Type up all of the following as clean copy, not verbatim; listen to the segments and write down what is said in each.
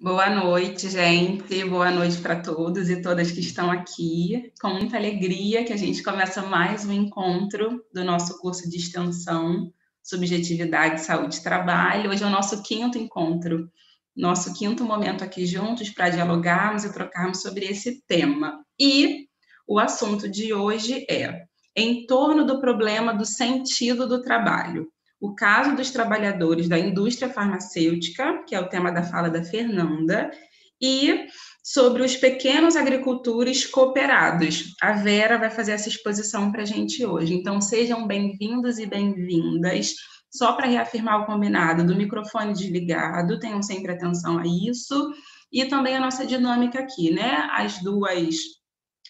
Boa noite, gente. Boa noite para todos e todas que estão aqui. Com muita alegria que a gente começa mais um encontro do nosso curso de extensão Subjetividade, Saúde e Trabalho. Hoje é o nosso quinto encontro, nosso quinto momento aqui juntos para dialogarmos e trocarmos sobre esse tema. E o assunto de hoje é em torno do problema do sentido do trabalho. O caso dos trabalhadores da indústria farmacêutica, que é o tema da fala da Fernanda, e sobre os pequenos agricultores cooperados. A Vera vai fazer essa exposição para a gente hoje. Então, sejam bem-vindos e bem-vindas. Só para reafirmar o combinado, do microfone desligado, tenham sempre atenção a isso. E também a nossa dinâmica aqui, né?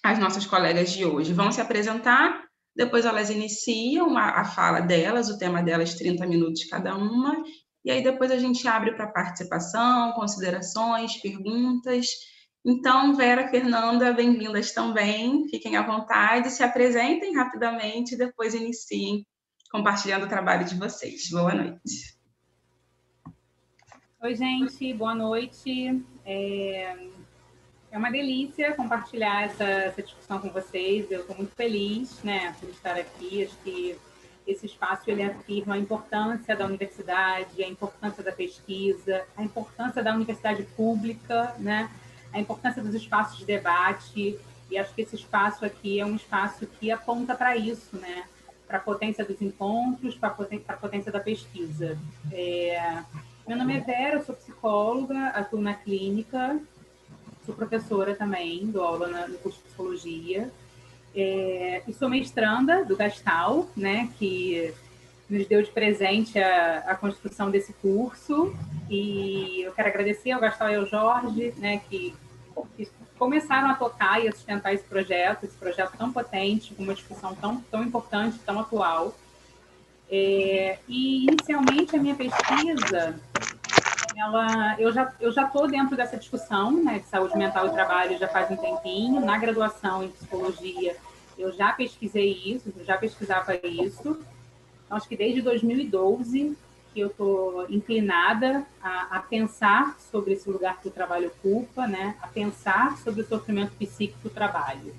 As nossas colegas de hoje vão se apresentar, depois elas iniciam a fala delas, o tema delas, 30 minutos cada uma, e aí depois a gente abre para participação, considerações, perguntas. Então, Vera, Fernanda, bem-vindas também, fiquem à vontade, se apresentem rapidamente e depois iniciem compartilhando o trabalho de vocês. Boa noite. Oi, gente, boa noite. É uma delícia compartilhar essa discussão com vocês. Eu estou muito feliz, né, por estar aqui. Acho que esse espaço ele afirma a importância da universidade, a importância da pesquisa, a importância da universidade pública, né, a importância dos espaços de debate. E acho que esse espaço aqui é um espaço que aponta para isso, né, para a potência dos encontros, para a potência da pesquisa. Meu nome é Vera, eu sou psicóloga, atuo na clínica. Sou professora também, dou aula no curso de psicologia. E sou mestranda do Gastal, né, que nos deu de presente a construção desse curso. E eu quero agradecer ao Gastal e ao Jorge, né, que começaram a tocar e a sustentar esse projeto tão potente, com uma discussão tão importante, tão atual. E, inicialmente, a minha pesquisa... eu já estou dentro dessa discussão, né, de saúde mental e trabalho já faz um tempinho. Na graduação em psicologia, eu já pesquisei isso, eu já pesquisava isso. Então, acho que desde 2012 que eu estou inclinada a pensar sobre esse lugar que o trabalho ocupa, né, a pensar sobre o sofrimento psíquico do trabalho.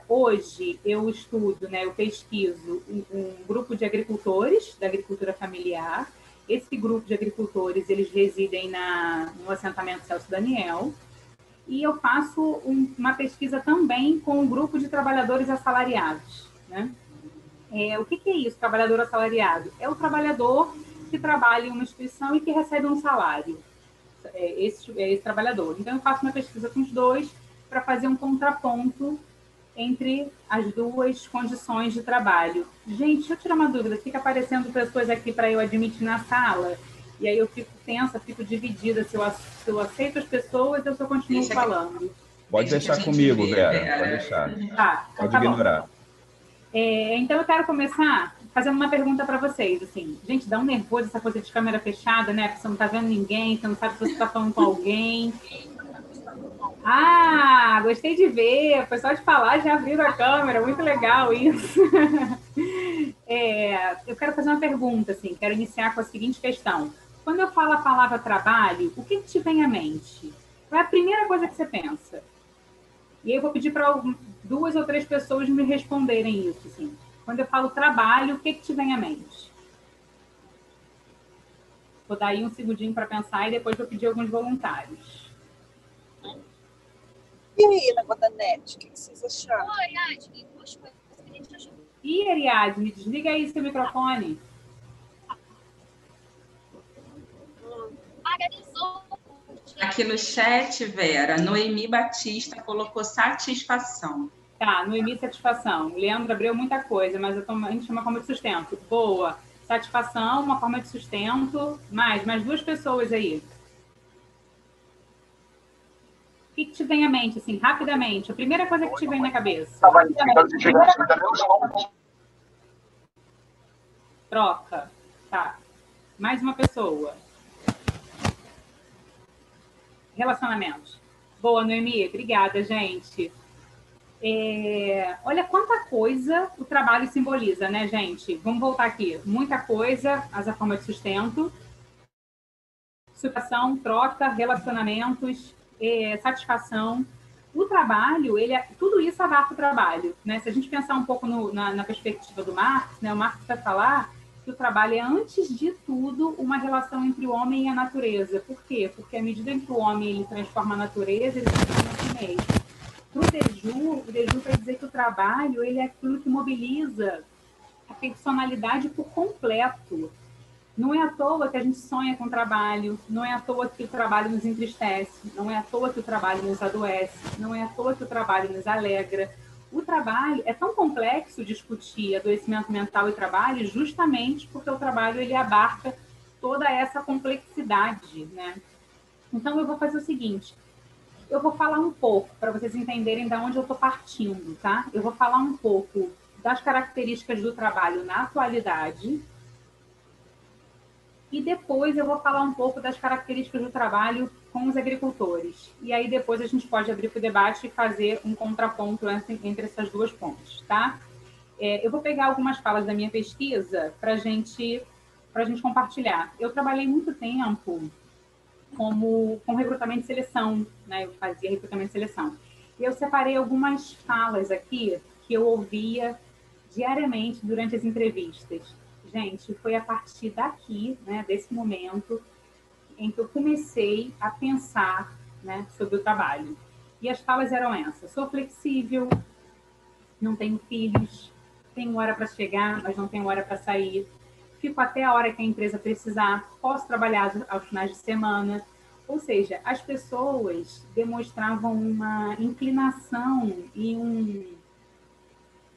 Hoje eu estudo, né, eu pesquiso um grupo de agricultores da agricultura familiar. Esse grupo de agricultores, eles residem no assentamento Celso Daniel, e eu faço uma pesquisa também com um grupo de trabalhadores assalariados, né? O que é isso, trabalhador assalariado? É o trabalhador que trabalha em uma instituição e que recebe um salário. Esse trabalhador. Então, eu faço uma pesquisa com os dois para fazer um contraponto entre as duas condições de trabalho. Gente, deixa eu tirar uma dúvida. Fica aparecendo pessoas aqui para eu admitir na sala, e aí eu fico tensa, fico dividida se eu aceito as pessoas ou se eu continuo falando. Pode deixar comigo, Vera. Pode deixar. Tá, pode tá ignorar. Bom. Então, eu quero começar fazendo uma pergunta para vocês. Assim, gente, dá um nervoso essa coisa de câmera fechada, né? Porque você não está vendo ninguém, você não sabe se você está falando com alguém. Ah, gostei de ver. Foi só de falar, já abriu a câmera. Muito legal isso. Eu quero fazer uma pergunta, assim. Quero iniciar com a seguinte questão. Quando eu falo a palavra trabalho, o que te vem à mente? Qual é a primeira coisa que você pensa? E aí eu vou pedir para 2 ou 3 pessoas me responderem isso, assim. Quando eu falo trabalho, o que te vem à mente? Vou dar aí um segundinho para pensar e depois vou pedir alguns voluntários. E aí, na Botanete, o que vocês acharam? Oi, Ariadne. Ih, Ariadne, desliga aí seu microfone. Aqui no chat, Vera, Noemi Batista colocou satisfação. Tá, Noemi, satisfação. O Leandro abriu muita coisa, mas a gente chama como de sustento. Boa. Satisfação, uma forma de sustento. Mais 2 pessoas aí. O que te vem à mente, assim, rapidamente? A primeira coisa que te vem na cabeça. Troca. Tá. Mais uma pessoa. Relacionamentos. Boa, Noemi. Obrigada, gente. Olha quanta coisa o trabalho simboliza, né, gente? Vamos voltar aqui. Muita coisa, as a forma de sustento. superação, troca, relacionamentos, satisfação. O trabalho, tudo isso abarca o trabalho, né? Se a gente pensar um pouco na perspectiva do Marx, né? O Marx vai falar que o trabalho é, antes de tudo, uma relação entre o homem e a natureza. Por quê? Porque à medida em que o homem ele transforma a natureza, ele se transforma a si mesmo. Para o Deju vai dizer que o trabalho ele é aquilo que mobiliza a personalidade por completo. Não é à toa que a gente sonha com o trabalho, não é à toa que o trabalho nos entristece, não é à toa que o trabalho nos adoece, não é à toa que o trabalho nos alegra. O trabalho é tão complexo discutir adoecimento mental e trabalho justamente porque o trabalho ele abarca toda essa complexidade, né? Então eu vou fazer o seguinte, eu vou falar um pouco para vocês entenderem de onde eu estou partindo, tá? Eu vou falar um pouco das características do trabalho na atualidade. E depois eu vou falar um pouco das características do trabalho com os agricultores. E aí depois a gente pode abrir para o debate e fazer um contraponto entre essas duas pontes, tá? Eu vou pegar algumas falas da minha pesquisa para a gente compartilhar. Eu trabalhei muito tempo com recrutamento e seleção, né? Eu fazia recrutamento e seleção. E eu separei algumas falas aqui que eu ouvia diariamente durante as entrevistas. Gente, foi a partir daqui, né, desse momento, em que eu comecei a pensar, né, sobre o trabalho. E as falas eram essas: sou flexível, não tenho filhos, tenho hora para chegar, mas não tenho hora para sair, fico até a hora que a empresa precisar, posso trabalhar aos finais de semana. Ou seja, as pessoas demonstravam uma inclinação e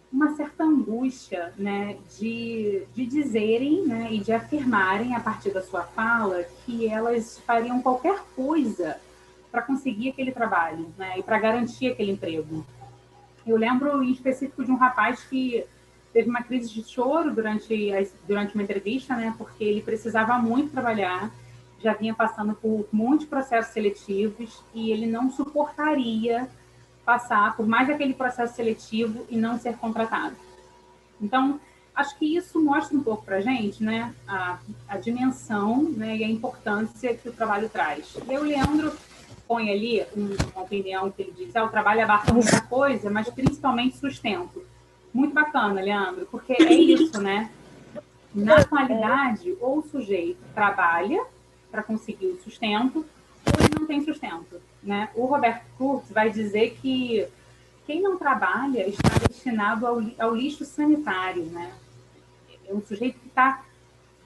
uma certa angústia, né, de dizerem, né, e de afirmarem a partir da sua fala que elas fariam qualquer coisa para conseguir aquele trabalho, né, e para garantir aquele emprego. Eu lembro em específico de um rapaz que teve uma crise de choro durante uma entrevista, né, porque ele precisava muito trabalhar, já vinha passando por muitos processos seletivos e ele não suportaria passar por mais aquele processo seletivo e não ser contratado. Então, acho que isso mostra um pouco para a gente, né, a dimensão, né, e a importância que o trabalho traz. E o Leandro põe ali uma opinião que ele diz, o trabalho abarca muita coisa, mas principalmente sustento. Muito bacana, Leandro, porque é isso, né? Na atualidade, ou o sujeito trabalha para conseguir o sustento, ou ele não tem sustento, né? O Roberto Kurtz vai dizer que quem não trabalha está destinado ao lixo sanitário, né? É um sujeito que está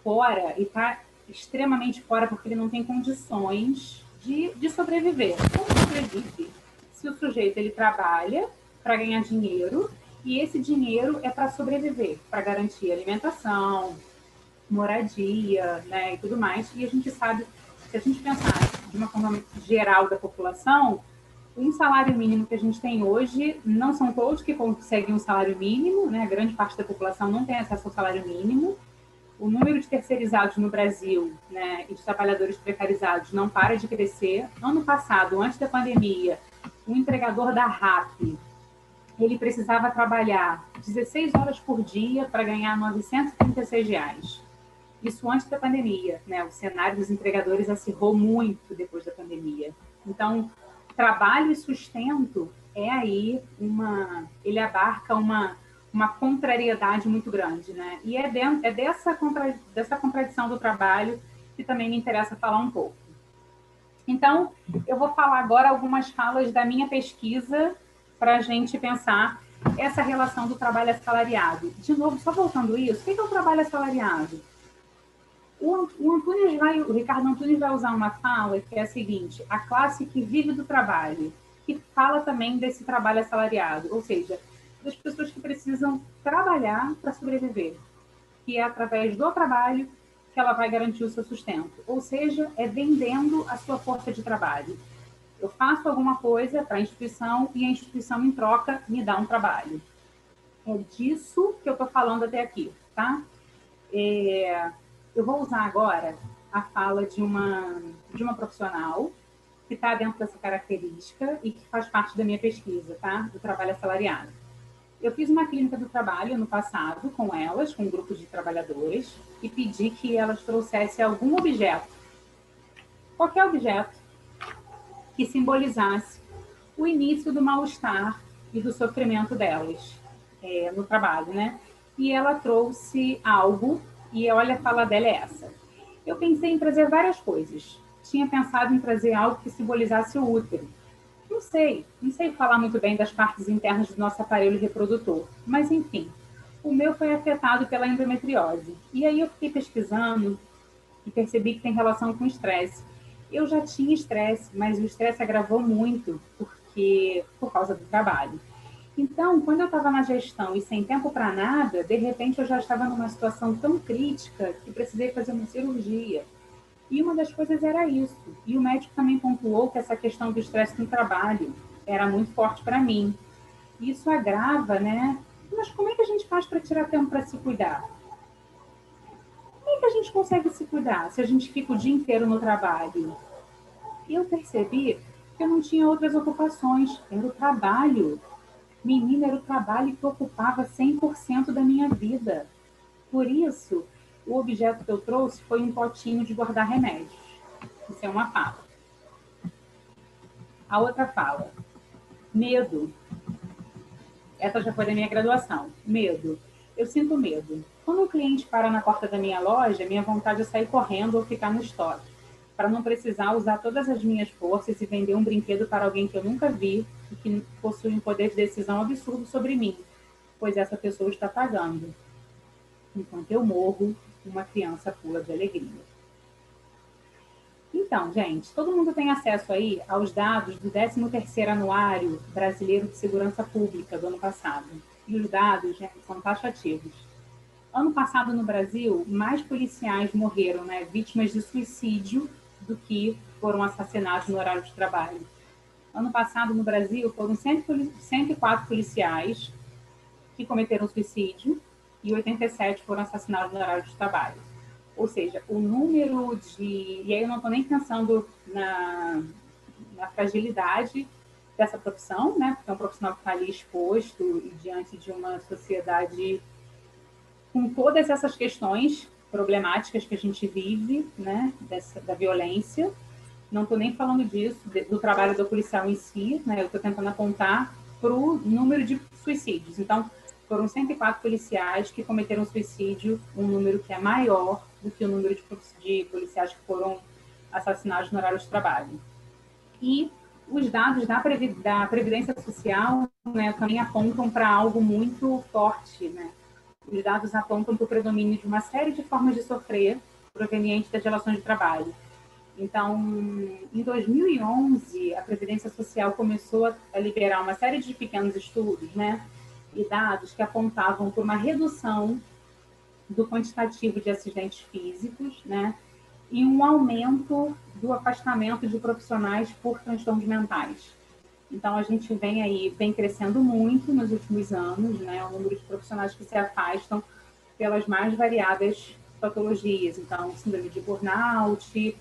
fora, e está extremamente fora porque ele não tem condições de sobreviver. Como sobrevive? Se o sujeito ele trabalha para ganhar dinheiro, e esse dinheiro é para sobreviver, para garantir alimentação, moradia, né, e tudo mais. E a gente sabe, se a gente pensar de uma forma geral da população, um salário mínimo que a gente tem hoje, não são todos que conseguem um salário mínimo, né? A grande parte da população não tem acesso ao salário mínimo. O número de terceirizados no Brasil, né, e de trabalhadores precarizados não para de crescer. Ano passado, antes da pandemia, um entregador da RAP, ele precisava trabalhar 16 horas por dia para ganhar R$ 936. Isso antes da pandemia, né? O cenário dos entregadores acirrou muito depois da pandemia. Então, trabalho e sustento ele abarca uma contrariedade muito grande, né? E é dessa contradição do trabalho que também me interessa falar um pouco. Então, eu vou falar agora algumas falas da minha pesquisa para a gente pensar essa relação do trabalho assalariado. De novo, só voltando isso, o que é o trabalho assalariado? O Ricardo Antunes vai usar uma fala que é a seguinte: a classe que vive do trabalho, que fala também desse trabalho assalariado, ou seja, das pessoas que precisam trabalhar para sobreviver, que é através do trabalho que ela vai garantir o seu sustento, ou seja, é vendendo a sua força de trabalho. Eu faço alguma coisa para a instituição e a instituição, em troca, me dá um trabalho. É disso que eu estou falando até aqui, tá? Eu vou usar agora a fala de uma profissional que está dentro dessa característica e que faz parte da minha pesquisa, tá? Do trabalho assalariado. Eu fiz uma clínica do trabalho no passado com elas, com um grupo de trabalhadores, e pedi que elas trouxessem algum objeto. qualquer objeto que simbolizasse o início do mal-estar e do sofrimento delas no trabalho, né? E ela trouxe algo, e olha, a fala dela é essa. Eu pensei em trazer várias coisas. Tinha pensado em trazer algo que simbolizasse o útero. Não sei falar muito bem das partes internas do nosso aparelho reprodutor, mas enfim, o meu foi afetado pela endometriose. E aí eu fiquei pesquisando e percebi que tem relação com estresse. Eu já tinha estresse, mas o estresse agravou muito por causa do trabalho. Então, quando eu estava na gestão e sem tempo para nada, de repente eu já estava numa situação tão crítica que precisei fazer uma cirurgia. E uma das coisas era isso. E o médico também pontuou que essa questão do estresse no trabalho era muito forte para mim. Isso agrava, né? Mas como é que a gente faz para tirar tempo para se cuidar? Como é que a gente consegue se cuidar se a gente fica o dia inteiro no trabalho? E eu percebi que eu não tinha outras ocupações. Era o trabalho. Menina, era o trabalho que ocupava 100% da minha vida. Por isso, o objeto que eu trouxe foi um potinho de guardar remédios. Isso é uma fala. A outra fala. Medo. Essa já foi da minha graduação. Medo. Eu sinto medo. Quando um cliente para na porta da minha loja, minha vontade é sair correndo ou ficar no estoque, para não precisar usar todas as minhas forças e vender um brinquedo para alguém que eu nunca vi e que possui um poder de decisão absurdo sobre mim, pois essa pessoa está pagando. Enquanto eu morro, uma criança pula de alegria. Então, gente, todo mundo tem acesso aí aos dados do 13º Anuário Brasileiro de Segurança Pública do ano passado. E os dados, gente, são taxativos. Ano passado, no Brasil, mais policiais morreram, né, vítimas de suicídio do que foram assassinados no horário de trabalho. Ano passado, no Brasil, foram 104 policiais que cometeram suicídio e 87 foram assassinados no horário de trabalho. Ou seja, o número de... E aí eu não estou nem pensando na fragilidade dessa profissão, né? Porque é um profissional que está ali exposto e diante de uma sociedade com todas essas questões problemáticas que a gente vive, né? Da violência. Não estou nem falando disso, do trabalho do policial em si, né? Eu estou tentando apontar para o número de suicídios. Então, foram 104 policiais que cometeram suicídio, um número que é maior do que o número de policiais que foram assassinados no horário de trabalho. E os dados da Previdência Social, né, também apontam para algo muito forte, né? Os dados apontam para o predomínio de uma série de formas de sofrer provenientes das relações de trabalho. Então, em 2011, a Previdência Social começou a liberar uma série de pequenos estudos, né, e dados que apontavam por uma redução do quantitativo de acidentes físicos, né, e um aumento do afastamento de profissionais por transtornos mentais. Então, a gente vem crescendo muito nos últimos anos, né, o número de profissionais que se afastam pelas mais variadas patologias. Então, síndrome de burnout, que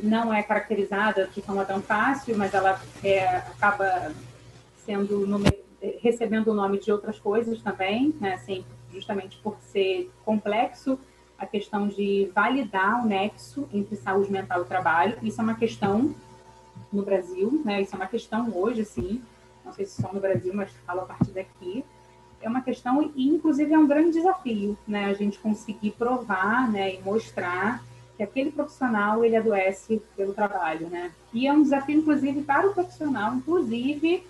não é caracterizada de forma tão fácil, mas ela acaba recebendo o nome de outras coisas também, né? Assim, justamente por ser complexo, a questão de validar o nexo entre saúde mental e trabalho. Isso é uma questão no Brasil, né? Isso é uma questão hoje, sim, não sei se só no Brasil, mas falo a partir daqui. É uma questão e, inclusive, é um grande desafio, né? A gente conseguir provar, né, e mostrar que aquele profissional, ele adoece pelo trabalho, né? E é um desafio, inclusive, para o profissional, inclusive,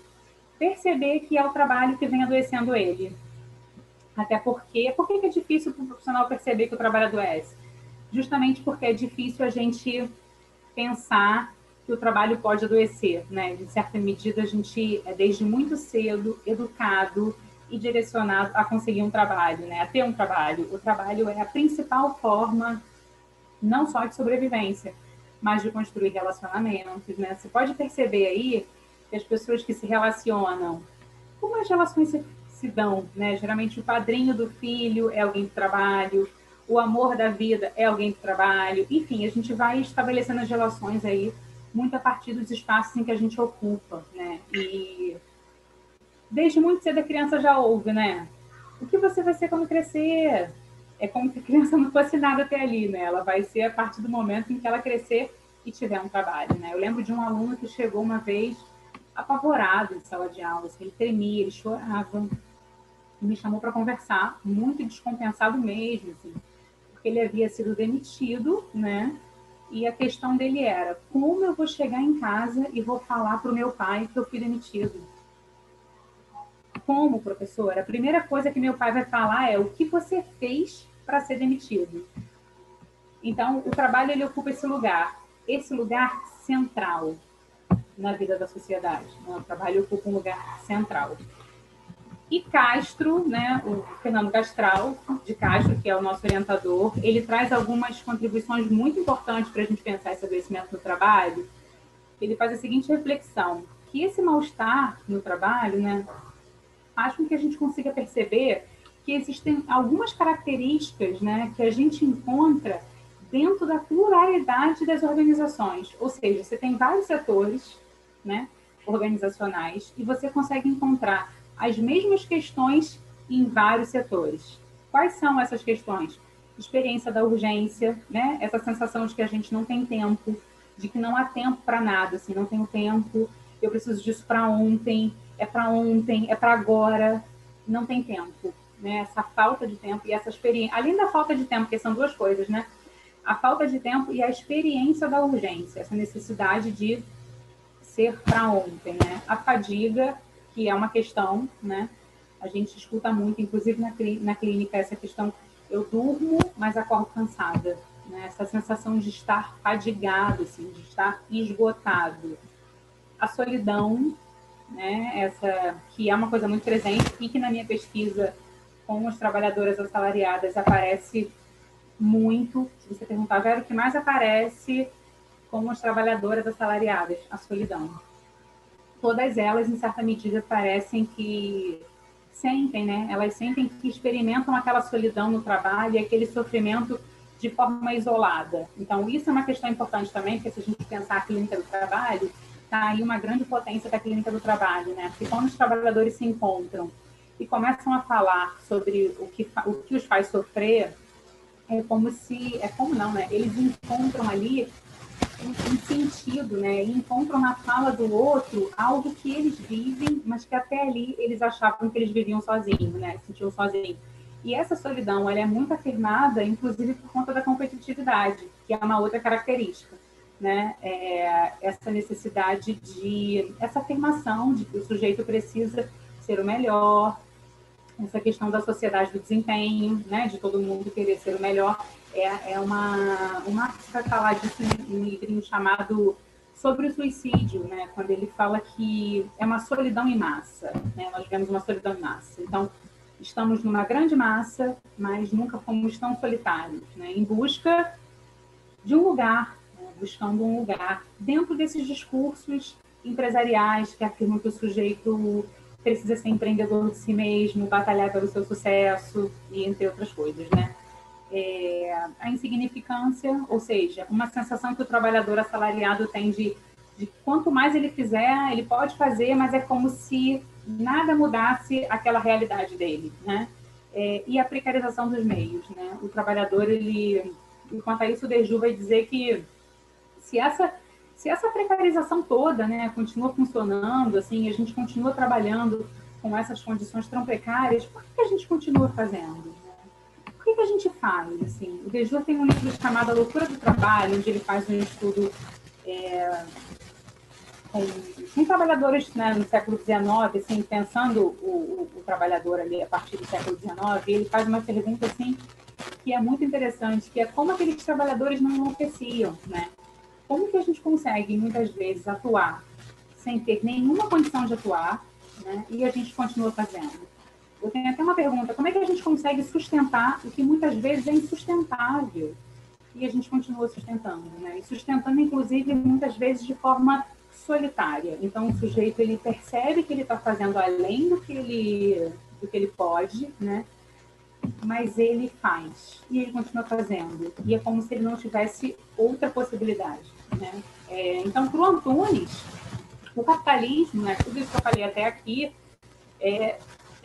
perceber que é o trabalho que vem adoecendo ele. Até porque... Por que é difícil para o profissional perceber que o trabalho adoece? Justamente porque é difícil a gente pensar que o trabalho pode adoecer, né? Em certa medida, a gente é desde muito cedo educado e direcionado a conseguir um trabalho, né? A ter um trabalho. O trabalho é a principal forma não só de sobrevivência, mas de construir relacionamentos, né? Você pode perceber aí que as pessoas que se relacionam, como as relações se dão, né? Geralmente o padrinho do filho é alguém do trabalho, o amor da vida é alguém do trabalho, enfim, a gente vai estabelecendo as relações aí muito a partir dos espaços em que a gente ocupa, né? E desde muito cedo a criança já ouve, né? O que você vai ser quando crescer? É como se a criança não fosse nada até ali, né? Ela vai ser a partir do momento em que ela crescer e tiver um trabalho, né? Eu lembro de um aluno que chegou uma vez apavorado em sala de aula, assim, ele tremia, ele chorava, e me chamou para conversar, muito descompensado mesmo, assim, porque ele havia sido demitido, né? E a questão dele era, como eu vou chegar em casa e vou falar para o meu pai que eu fui demitido? Como, professora? A primeira coisa que meu pai vai falar é o que você fez para ser demitido. Então, o trabalho ele ocupa esse lugar central na vida da sociedade. Né? O trabalho ocupa um lugar central. E Castro, né, o Fernando Castral, de Castro, que é o nosso orientador, ele traz algumas contribuições muito importantes para a gente pensar esse adoecimento no trabalho. Ele faz a seguinte reflexão, que esse mal-estar no trabalho, né, faz com que a gente consiga perceber que existem algumas características, né, que a gente encontra dentro da pluralidade das organizações. Ou seja, você tem vários setores, né, organizacionais e você consegue encontrar as mesmas questões em vários setores. Quais são essas questões? Experiência da urgência, né? Essa sensação de que a gente não tem tempo, de que não há tempo para nada, assim, não tenho tempo, eu preciso disso para ontem, é para agora, não tem tempo, né? Essa falta de tempo e essa experiência, além da falta de tempo, que são duas coisas, né? A falta de tempo e a experiência da urgência, essa necessidade de ser para ontem, né? A fadiga, que é uma questão, né? A gente escuta muito, inclusive na clínica, essa questão, eu durmo, mas acordo cansada, né? Essa sensação de estar fadigado, assim, de estar esgotado. A solidão, né? Essa que é uma coisa muito presente e que na minha pesquisa com as trabalhadoras assalariadas aparece muito. Se você perguntar, Vera, o que mais aparece com as trabalhadoras assalariadas? A solidão. Todas elas, em certa medida, parecem que sentem, né? Elas sentem que experimentam aquela solidão no trabalho e aquele sofrimento de forma isolada. Então, isso é uma questão importante também, porque se a gente pensar a clínica do trabalho, está aí uma grande potência da clínica do trabalho, né? Porque quando os trabalhadores se encontram e começam a falar sobre o que os faz sofrer, eles encontram ali um sentido, né? E encontram na fala do outro algo que eles vivem, mas que até ali eles achavam que eles viviam sozinhos, né? Se sentiam sozinhos. E essa solidão, ela é muito afirmada, inclusive por conta da competitividade, que é uma outra característica, né? Essa necessidade essa afirmação de que o sujeito precisa ser o melhor, essa questão da sociedade do desempenho, né? De todo mundo querer ser o melhor. O Marx vai falar disso em um livrinho chamado Sobre o Suicídio, né? Quando ele fala que é uma solidão em massa, né? Nós vivemos uma solidão em massa. Então, estamos numa grande massa, mas nunca fomos tão solitários, né? Em busca de um lugar, né? Buscando um lugar dentro desses discursos empresariais que afirmam que o sujeito precisa ser empreendedor de si mesmo, batalhar pelo seu sucesso e entre outras coisas, né? A insignificância, ou seja, uma sensação que o trabalhador assalariado tem de quanto mais ele fizer, ele pode fazer, mas é como se nada mudasse aquela realidade dele, né? E a precarização dos meios, né? O trabalhador, enquanto a isso, o Deju vai dizer que se essa precarização toda, né, continua funcionando, assim, a gente continua trabalhando com essas condições tão precárias, por que a gente continua fazendo? O que a gente faz? Assim, o Deju tem um livro chamado A Loucura do Trabalho, onde ele faz um estudo com trabalhadores, né, no século XIX, assim, pensando o trabalhador ali a partir do século XIX, e ele faz uma pergunta assim, que é muito interessante, que é como aqueles trabalhadores não enlouqueciam, né? Como que a gente consegue, muitas vezes, atuar sem ter nenhuma condição de atuar, né, e a gente continua fazendo? Eu tenho até uma pergunta, como é que a gente consegue sustentar o que muitas vezes é insustentável? E a gente continua sustentando, né? E sustentando, inclusive, muitas vezes de forma solitária. Então, o sujeito, ele percebe que ele está fazendo além do que ele pode, né? Mas ele faz. E ele continua fazendo. E é como se ele não tivesse outra possibilidade, né? Então, para o Antunes, o capitalismo, né? Tudo isso que eu falei até aqui,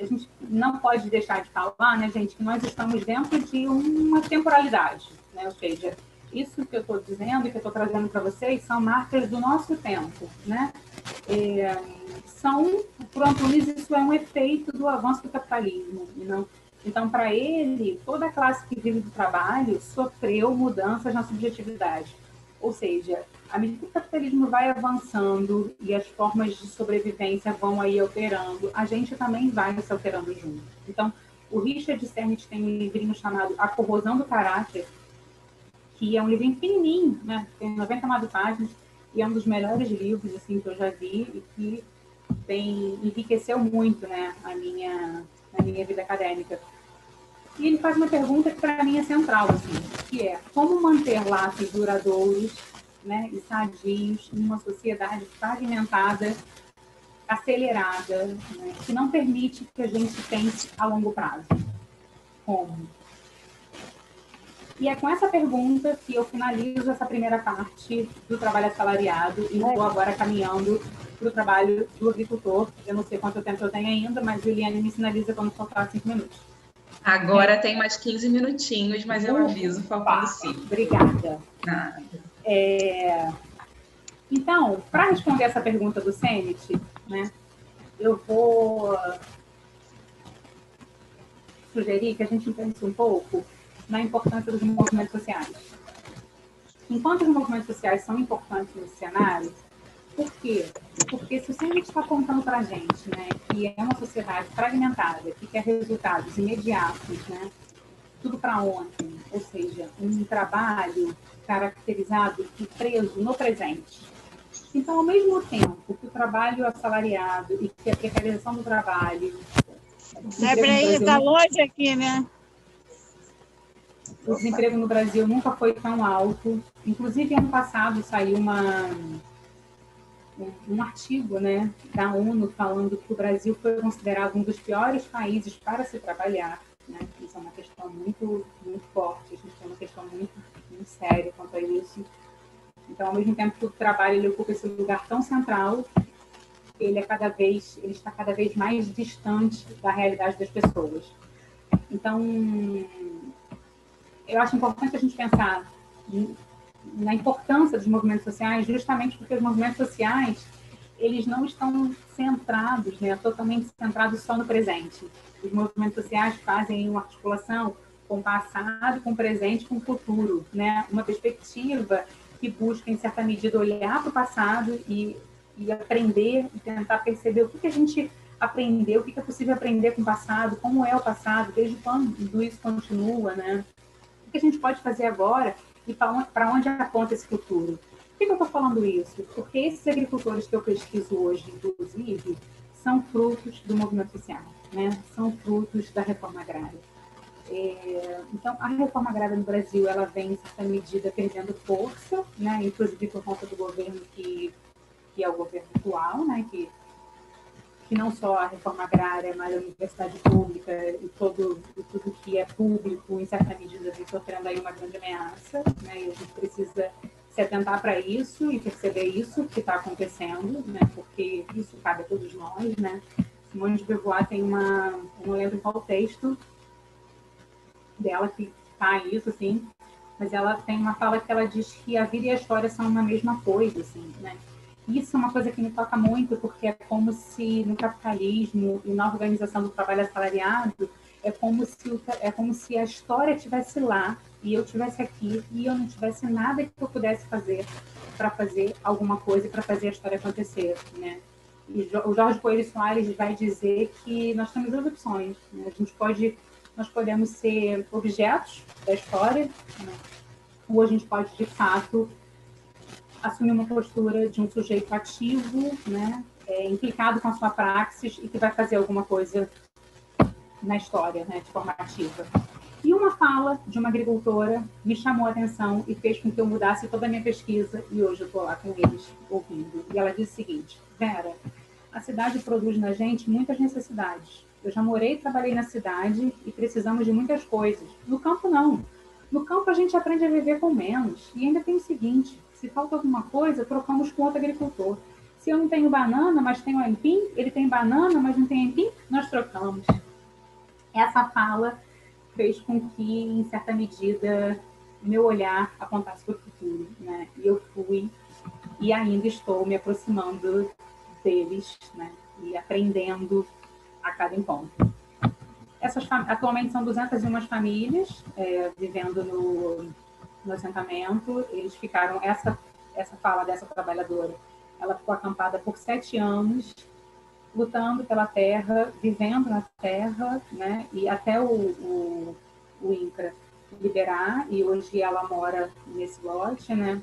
a gente não pode deixar de falar, né, gente, que nós estamos dentro de uma temporalidade, né? Ou seja, isso que eu estou dizendo e que eu estou trazendo para vocês são marcas do nosso tempo, né? Para o Antunes, isso é um efeito do avanço do capitalismo. Não? Então, para ele, toda a classe que vive do trabalho sofreu mudanças na subjetividade. Ou seja, à medida que o capitalismo vai avançando e as formas de sobrevivência vão aí alterando, a gente também vai se alterando junto. Então, o Richard Sennett tem um livrinho chamado A Corrosão do Caráter, que é um livrinho pequenininho, né? Tem 99 páginas, e é um dos melhores livros assim, que eu já vi e que enriqueceu muito, né, a minha vida acadêmica. E ele faz uma pergunta que para mim é central, assim, que é como manter laços duradouros, né, e sadios em uma sociedade fragmentada, acelerada, né, que não permite que a gente pense a longo prazo. Como? E é com essa pergunta que eu finalizo essa primeira parte do trabalho assalariado e estou agora caminhando para o trabalho do agricultor. Eu não sei quanto tempo eu tenho ainda, mas Juliane me sinaliza quando faltar 5 minutos. Agora tem mais 15 minutinhos, mas eu aviso faltando 5. Obrigada. Nada. Então, para responder essa pergunta do Sennett, né, eu vou sugerir que a gente pense um pouco na importância dos movimentos sociais. Enquanto os movimentos sociais são importantes nesse cenário, por quê? Porque se o Sennett está apontando para a gente, né, que é uma sociedade fragmentada, que quer resultados imediatos, né, tudo para ontem, ou seja, um trabalho caracterizado e preso no presente. Então, ao mesmo tempo que o trabalho assalariado e que a precarização do trabalho... Está longe aqui, né? O desemprego no Brasil nunca foi tão alto. Inclusive, ano passado saiu um artigo, né, da ONU falando que o Brasil foi considerado um dos piores países para se trabalhar. Né? Isso é uma questão muito, muito forte. A gente tem uma questão muito, muito séria quanto a isso. Então, ao mesmo tempo que o trabalho ele ocupa esse lugar tão central, ele está cada vez mais distante da realidade das pessoas. Então, eu acho importante a gente pensar na importância dos movimentos sociais, justamente porque os movimentos sociais, eles não estão centrados, né, totalmente centrados só no presente. Os movimentos sociais fazem uma articulação com o passado, com o presente, com o futuro, né? Uma perspectiva que busca, em certa medida, olhar para o passado e aprender, e tentar perceber o que a gente aprendeu, o que é possível aprender com o passado, como é o passado, desde quando isso continua, né? O que a gente pode fazer agora e para onde aponta esse futuro. Por que eu estou falando isso? Porque esses agricultores que eu pesquiso hoje, inclusive, são frutos do movimento social, né? São frutos da reforma agrária. Então, a reforma agrária no Brasil, ela vem, em certa medida, perdendo força, né? Inclusive por conta do governo que é o governo atual, né? Que não só a reforma agrária, mas a universidade pública e tudo que é público, em certa medida, vem sofrendo aí uma grande ameaça, né? E a gente precisa se atentar para isso e perceber isso que está acontecendo, né? Porque isso cabe a todos nós, né? Simone de Beauvoir tem eu não lembro qual texto dela que está isso, assim, mas ela tem uma fala que ela diz que a vida e a história são uma mesma coisa, assim, né? Isso é uma coisa que me toca muito, porque é como se no capitalismo e na organização do trabalho assalariado, é como se a história estivesse lá e eu estivesse aqui e eu não tivesse nada que eu pudesse fazer para fazer alguma coisa, para fazer a história acontecer, né? E o Jorge Coelho Soares vai dizer que nós temos duas opções, né? Nós podemos ser objetos da história, né? Ou a gente pode, de fato, assumir uma postura de um sujeito ativo, né, implicado com a sua praxis e que vai fazer alguma coisa na história, né, de forma ativa. E uma fala de uma agricultora me chamou a atenção e fez com que eu mudasse toda a minha pesquisa e hoje eu estou lá com eles ouvindo. E ela disse o seguinte: Vera, a cidade produz na gente muitas necessidades. Eu já morei e trabalhei na cidade e precisamos de muitas coisas. No campo, não. No campo, a gente aprende a viver com menos. E ainda tem o seguinte: se falta alguma coisa, trocamos com outro agricultor. Se eu não tenho banana, mas tenho aipim, ele tem banana, mas não tem aipim, nós trocamos. Essa fala fez com que, em certa medida, meu olhar apontasse para o futuro, né? E eu fui e ainda estou me aproximando deles, né? E aprendendo a cada encontro. Atualmente são 201 famílias vivendo no assentamento. Eles ficaram, essa fala dessa trabalhadora, ela ficou acampada por 7 anos, lutando pela terra, vivendo na terra, né? E até o INCRA liberar, e hoje ela mora nesse lote, né?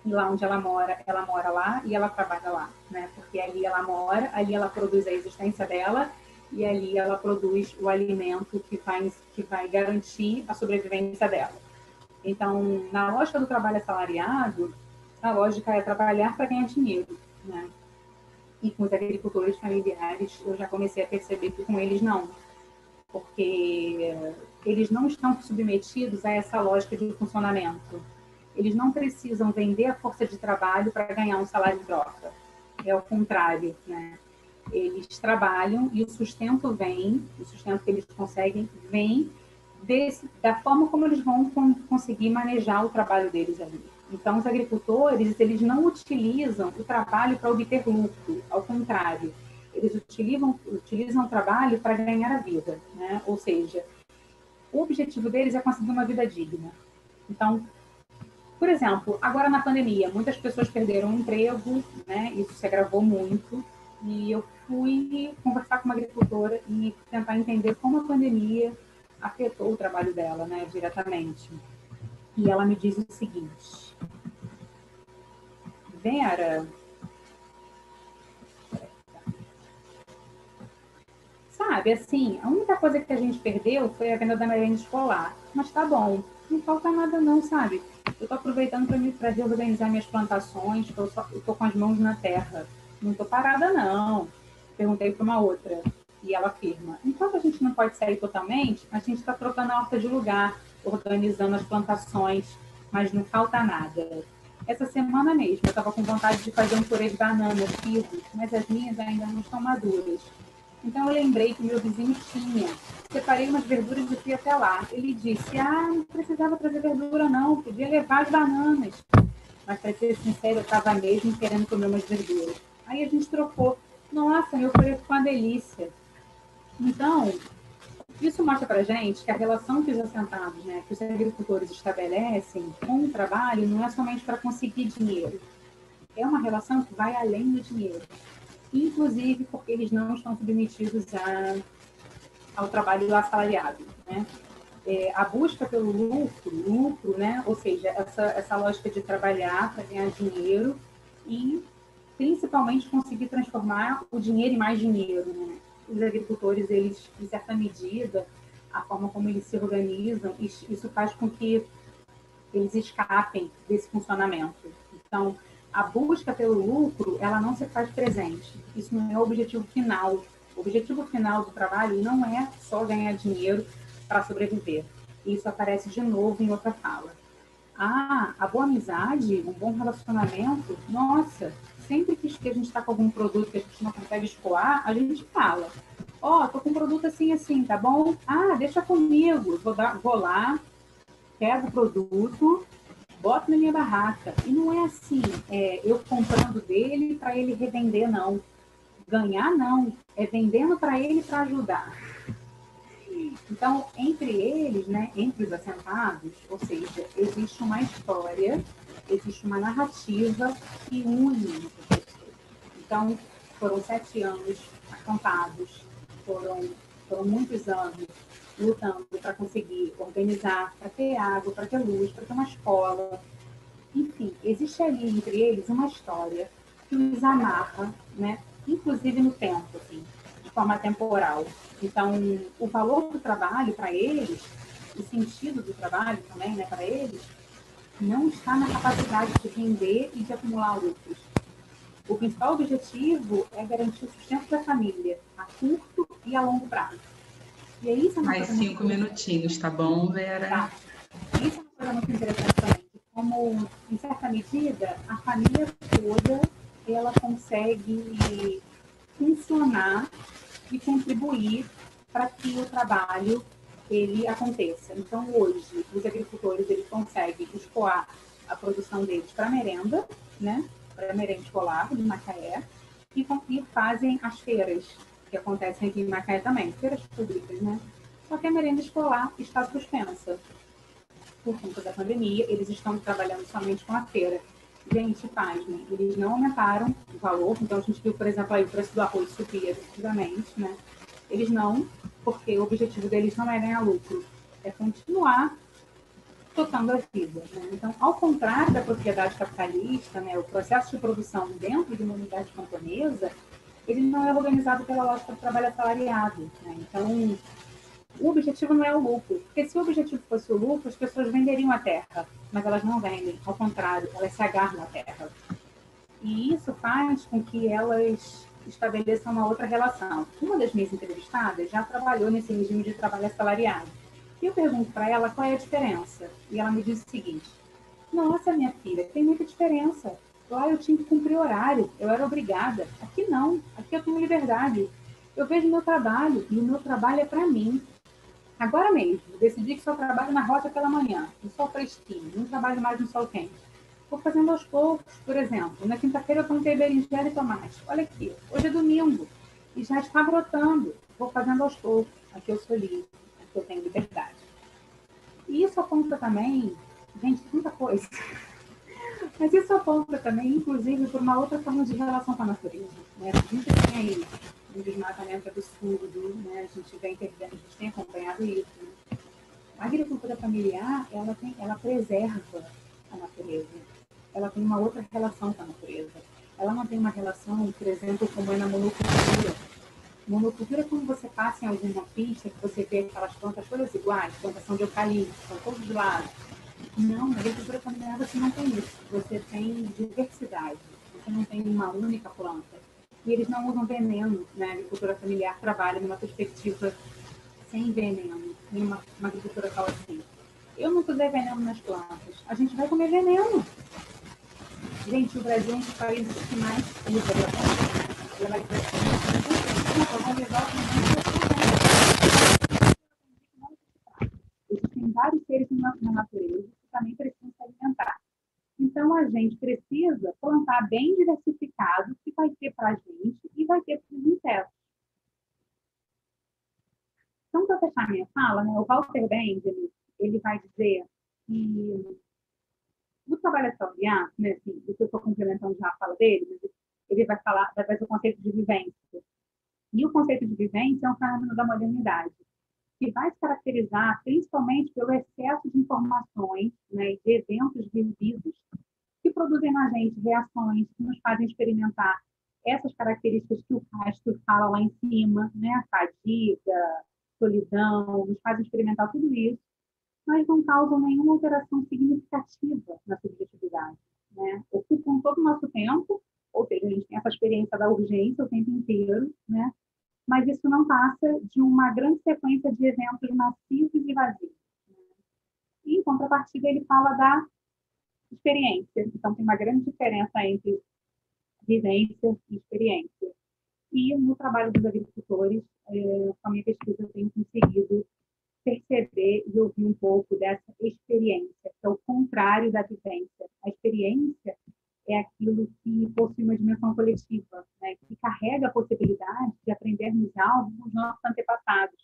E lá onde ela mora lá e ela trabalha lá, né? Porque ali ela mora, ali ela produz a existência dela e ali ela produz o alimento que vai garantir a sobrevivência dela. Então, na lógica do trabalho assalariado, a lógica é trabalhar para ganhar dinheiro, né? E com os agricultores familiares, eu já comecei a perceber que com eles não, porque eles não estão submetidos a essa lógica de funcionamento. Eles não precisam vender a força de trabalho para ganhar um salário em troca. É o contrário, né? Eles trabalham e o sustento que eles conseguem vem da forma como eles vão conseguir manejar o trabalho deles ali. Então, os agricultores, eles não utilizam o trabalho para obter lucro, ao contrário. Eles utilizam o trabalho para ganhar a vida, né? Ou seja, o objetivo deles é conseguir uma vida digna. Então, por exemplo, agora na pandemia, muitas pessoas perderam o emprego, né? Isso se agravou muito. E eu fui conversar com uma agricultora e tentar entender como a pandemia afetou o trabalho dela, né, diretamente. E ela me diz o seguinte: Vera, sabe, assim, a única coisa que a gente perdeu foi a venda da merenda escolar. Mas tá bom, não falta nada não, sabe? Eu estou aproveitando para reorganizar minhas plantações, eu estou com as mãos na terra. Não estou parada, não. Perguntei para uma outra. E ela afirma: enquanto a gente não pode sair totalmente, a gente está trocando a horta de lugar, organizando as plantações, mas não falta nada. Essa semana mesmo, eu estava com vontade de fazer um purê de banana, fiz, mas as minhas ainda não estão maduras. Então eu lembrei que meu vizinho tinha. Separei umas verduras e fui até lá. Ele disse: não precisava trazer verdura não, podia levar as bananas. Mas, para ser sincero, eu estava mesmo querendo comer umas verduras. Aí a gente trocou. Nossa, meu purê ficou uma delícia. Então, isso mostra para a gente que a relação que os assentados, né, que os agricultores estabelecem com o trabalho não é somente para conseguir dinheiro. É uma relação que vai além do dinheiro. Inclusive porque eles não estão submetidos ao trabalho assalariado, né? A busca pelo lucro, né? Ou seja, essa lógica de trabalhar para ganhar dinheiro e principalmente conseguir transformar o dinheiro em mais dinheiro, né? Os agricultores, eles, em certa medida, a forma como eles se organizam, isso faz com que eles escapem desse funcionamento. Então, a busca pelo lucro, ela não se faz presente. Isso não é o objetivo final. O objetivo final do trabalho não é só ganhar dinheiro para sobreviver. Isso aparece de novo em outra fala. A boa amizade, um bom relacionamento, nossa, sempre que a gente está com algum produto que a gente não consegue escoar, a gente fala: tô com um produto assim, assim, tá bom? Deixa comigo, vou lá, pego o produto, boto na minha barraca. E não é assim, eu comprando dele para ele revender, não. Ganhar, não. É vendendo para ele para ajudar. Então, entre eles, né, entre os assentados, ou seja, existe uma história, existe uma narrativa que une essas pessoas. Então, foram 7 anos acampados, foram muitos anos lutando para conseguir organizar, para ter água, para ter luz, para ter uma escola. Enfim, existe ali entre eles uma história que os amarra, né? Inclusive no tempo, assim, de forma temporal. Então, o valor do trabalho para eles, o sentido do trabalho também, né, para eles, não está na capacidade de render e de acumular lucros. O principal objetivo é garantir o sustento da família, a curto e a longo prazo. E aí, isso é uma Mais 5 minutinhos, tá bom, Vera? Tá. Isso é uma coisa muito interessante também, como, em certa medida, a família toda, ela consegue funcionar e contribuir para que o trabalho ele aconteça. Então, hoje, os agricultores eles conseguem escoar a produção deles para merenda, né? Para merenda escolar de Macaé, e fazem as feiras, que acontecem aqui em Macaé também, feiras públicas, né? Só que a merenda escolar está suspensa por conta da pandemia, eles estão trabalhando somente com a feira. Gente, pasmem, eles não aumentaram o valor, então a gente viu, por exemplo, aí o preço do arroz subir excessivamente, né? Eles não, porque o objetivo deles não é ganhar lucro, é continuar tocando a vida, né? Então, ao contrário da propriedade capitalista, né, o processo de produção dentro de uma unidade camponesa, ele não é organizado pela lógica do trabalho assalariado, né? Então, o objetivo não é o lucro, porque se o objetivo fosse o lucro, as pessoas venderiam a terra, mas elas não vendem, ao contrário, elas se agarram à terra. E isso faz com que elas estabeleçam uma outra relação. Uma das minhas entrevistadas já trabalhou nesse regime de trabalho assalariado. E eu pergunto para ela qual é a diferença. E ela me diz o seguinte: nossa, minha filha, tem muita diferença. Lá eu tinha que cumprir horário, eu era obrigada. Aqui não, aqui eu tenho liberdade. Eu vejo meu trabalho e o meu trabalho é para mim. Agora mesmo, decidi que só trabalho na roça pela manhã, no sol fresquinho, não trabalho mais no sol quente. Vou fazendo aos poucos, por exemplo. Na quinta-feira eu plantei berinjela e tomate. Olha aqui, hoje é domingo e já está brotando. Vou fazendo aos poucos. Aqui eu sou livre, aqui eu tenho liberdade. E isso aponta também, gente, tanta coisa. Mas isso aponta também, inclusive, por uma outra forma de relação com a natureza. Né? A gente tem aí um desmatamento absurdo, né? A gente tem acompanhado isso. Né? A agricultura familiar, ela preserva a natureza. Ela tem uma outra relação com a natureza. Ela não tem uma relação, por exemplo, como é na monocultura. Monocultura é quando você passa em alguma pista que você vê aquelas plantas todas iguais, plantação de eucalipto, são todos de lado. Não, na agricultura familiar você não tem isso. Você tem diversidade. Você não tem uma única planta. E eles não usam veneno. Né? A agricultura familiar trabalha numa perspectiva sem veneno, em uma agricultura tal assim. Eu não usei veneno nas plantas. A gente vai comer veneno. Gente, o Brasil é um dos países que mais usa agrotóxicos. Ela vai existem vários seres na natureza que também precisam se alimentar. Então, a gente precisa plantar bem diversificado, que vai ter para a gente e vai ter para os insetos. Então, para fechar minha fala, né, o Walter Benjamin, ele vai dizer que o trabalho assalariado, né, assim, eu estou complementando já a fala dele, mas ele vai falar, vai fazer o conceito de vivência. E o conceito de vivência é um fenômeno da modernidade, que vai se caracterizar principalmente pelo excesso de informações, né, e de eventos vividos que produzem na gente reações que nos fazem experimentar essas características que o Castro fala lá em cima, né, fadiga, solidão, nos fazem experimentar tudo isso, mas não causam nenhuma alteração significativa na subjetividade. Né? Ocupam todo o nosso tempo, ou seja, a gente tem essa experiência da urgência o tempo inteiro, né? Mas isso não passa de uma grande sequência de eventos massivos e vazios. Né? E, em contrapartida, ele fala da experiência. Então, tem uma grande diferença entre vivência e experiência. E, no trabalho dos agricultores, com a minha pesquisa, eu tenho conseguido perceber e ouvir um pouco dessa experiência, que é o contrário da vivência. A experiência é aquilo que possui uma dimensão coletiva, né? Que carrega a possibilidade de aprendermos algo dos nossos antepassados.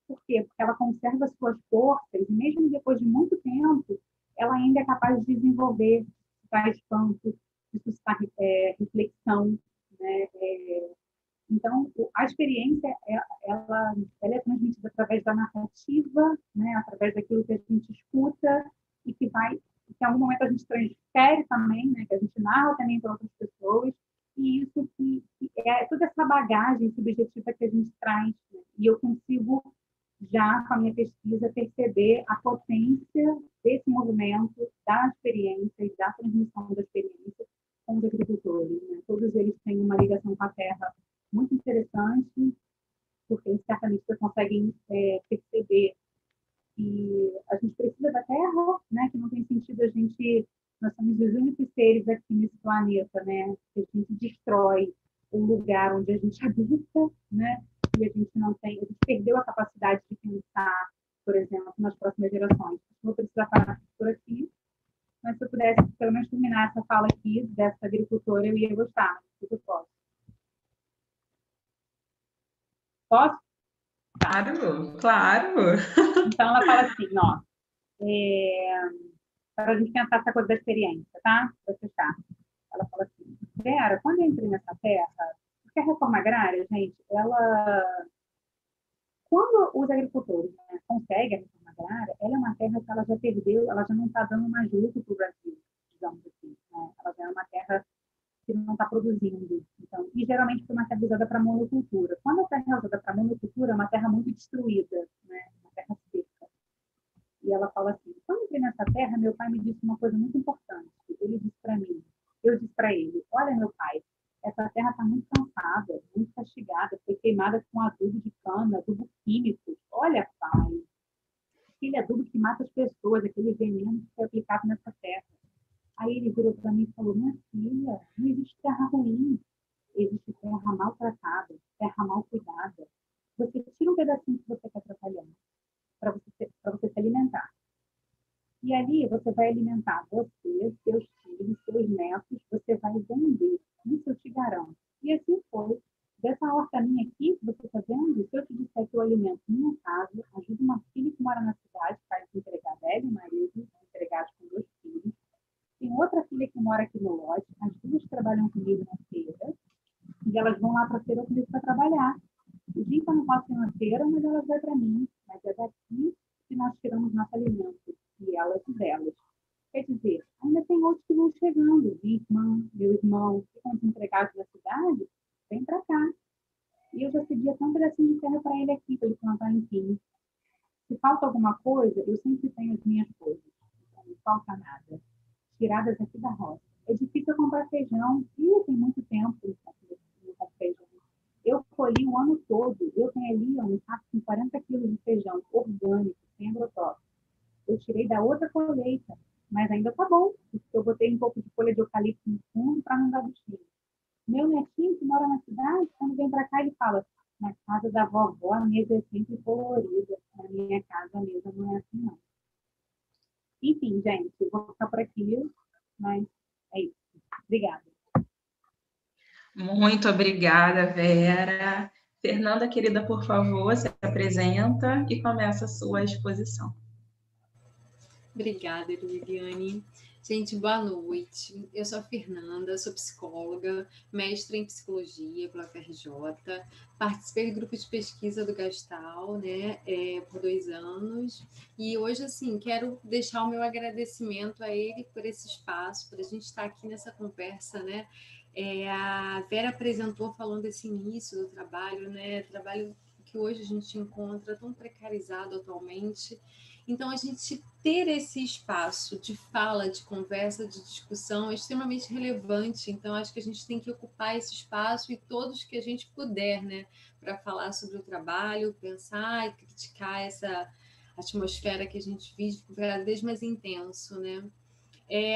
Por quê? Porque ela conserva suas forças e mesmo depois de muito tempo, ela ainda é capaz de desenvolver, de suscitar espanto, de suscitar reflexão, né? Então, a experiência, ela é transmitida através da narrativa, né? Através daquilo que a gente escuta e que em algum momento a gente transfere também, né? Que a gente narra também para outras pessoas, e isso que é toda essa bagagem subjetiva que a gente traz, né? E eu consigo, já com a minha pesquisa, perceber a potência desse movimento, da experiência e da transmissão da experiência com os agricultores, né? Todos eles têm uma ligação com a terra muito interessante, porque certamente vocês conseguem perceber que a gente precisa da Terra, né? Que não tem sentido nós somos os únicos seres aqui nesse planeta, né? Que a gente destrói o lugar onde a gente habita, né? E a gente perdeu a capacidade de pensar por exemplo, nas próximas gerações. Vou precisar parar por aqui, mas se eu pudesse pelo menos terminar essa fala aqui dessa agricultora, eu ia gostar. Eu posso. Posso? Claro, claro. Então, ela fala assim, ó, para a gente pensar essa coisa da experiência, tá? Para fechar. Ela fala assim, Vera, quando eu entrei nessa terra, porque a reforma agrária, gente, ela... Quando os agricultores, né, conseguem a reforma agrária, ela é uma terra que ela já perdeu, ela já não está dando mais lucro para o Brasil, digamos assim. Né? Ela já é uma terra que não está produzindo. Então, e geralmente foi uma terra usada para monocultura. Quando a terra é usada para monocultura, é uma terra muito destruída, né? Uma terra seca. E ela fala assim, quando eu entrei nessa terra, meu pai me disse uma coisa muito importante. Ele disse para mim, eu disse para ele, olha, meu pai, essa terra está muito cansada, muito castigada, foi queimada com adubo de cana, adubo químico. Olha, pai, aquele adubo que mata as pessoas, aquele veneno que foi aplicado nessa terra. Aí ele virou para mim e falou, minha filha, não existe terra ruim, existe terra maltratada, terra mal cuidada. Você tira um pedacinho que você quer trabalhar, para você se alimentar. E ali você vai alimentar você, seus filhos, seus netos, você vai vender. Isso eu te garanto. E assim foi. Dessa horta minha aqui, que você está vendo, se eu te disser que eu alimento minha casa, ajudo uma filha que mora na cidade, faz entregar velho, marido, empregados com 2 filhos. Tem outra filha que mora aqui no lote, as 2 trabalham comigo na feira, e elas vão lá para a feira comigo para trabalhar. O dia que eu não posso ir na feira, mas elas vão para mim. Mas é daqui que nós tiramos nosso alimento, e elas e delas. Quer dizer, ainda tem outros que vão chegando. Minha irmã, meu irmão, que estão desempregados na cidade, vem para cá. E eu já cedi até um pedacinho de terra para ele aqui, para ele plantar em pinho. Se falta alguma coisa, eu sempre tenho as minhas coisas. Então, não falta nada. Tiradas aqui da roça. É difícil comprar feijão. E tem muito tempo que não compro feijão. Eu colhi o ano todo. Eu tenho ali um saco com 40 quilos de feijão orgânico, sem agrotóxico. Eu tirei da outra colheita, mas ainda tá bom, porque eu botei um pouco de folha de eucalipto no fundo para não dar bichinho. Meu netinho, que mora na cidade, quando vem para cá, ele fala, na casa da vovó, a mesa é sempre colorida. Na minha casa, a mesa não é assim, não. Enfim, gente, eu vou ficar por aqui, mas é isso. Obrigada. Muito obrigada, Vera. Fernanda, querida, por favor, se apresenta e começa a sua exposição. Obrigada, Liliane. Gente, boa noite. Eu sou a Fernanda, sou psicóloga, mestre em psicologia pela FRJ, participei do grupo de pesquisa do Gastal, né, por 2 anos, e hoje, assim, quero deixar o meu agradecimento a ele por esse espaço, por a gente estar aqui nessa conversa, né. A Vera apresentou falando desse início do trabalho, né, trabalho que hoje a gente encontra tão precarizado atualmente. Então, a gente ter esse espaço de fala, de conversa, de discussão é extremamente relevante. Então, acho que a gente tem que ocupar esse espaço e todos que a gente puder, né, para falar sobre o trabalho, pensar e criticar essa atmosfera que a gente vive cada vez mais intenso, né?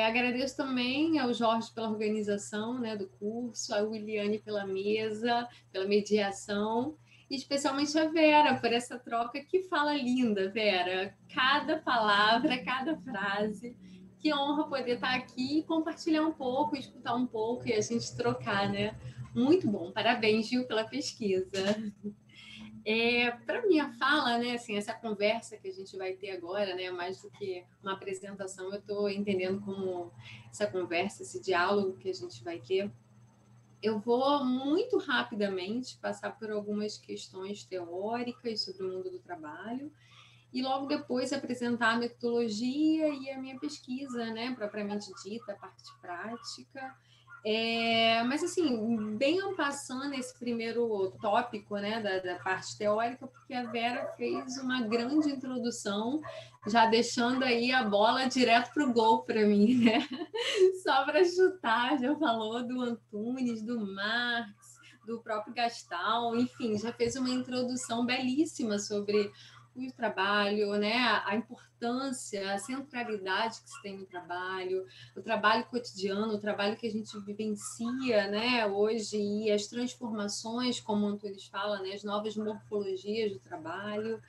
Agradeço também ao Jorge pela organização, né, do curso, a Williane pela mesa, pela mediação, e especialmente a Vera por essa troca que fala linda, Vera. Cada palavra, cada frase. Que honra poder estar aqui e compartilhar um pouco, escutar um pouco e a gente trocar, né? Muito bom. Parabéns, Gil, pela pesquisa. Para minha fala, né, assim, essa conversa que a gente vai ter agora, né, mais do que uma apresentação, eu estou entendendo como essa conversa, esse diálogo que a gente vai ter. Eu vou muito rapidamente passar por algumas questões teóricas sobre o mundo do trabalho e logo depois apresentar a metodologia e a minha pesquisa, né, propriamente dita, a parte prática. Mas, assim, bem passando esse primeiro tópico, né, da parte teórica, porque a Vera fez uma grande introdução, já deixando aí a bola direto para o gol para mim, né? Só para chutar, já falou do Antunes, do Marx, do próprio Gastal, enfim, já fez uma introdução belíssima sobre o trabalho, né, a importância, a centralidade que se tem no trabalho, o trabalho cotidiano, o trabalho que a gente vivencia, né, hoje, e as transformações, como o Antunes fala, né, as novas morfologias do trabalho.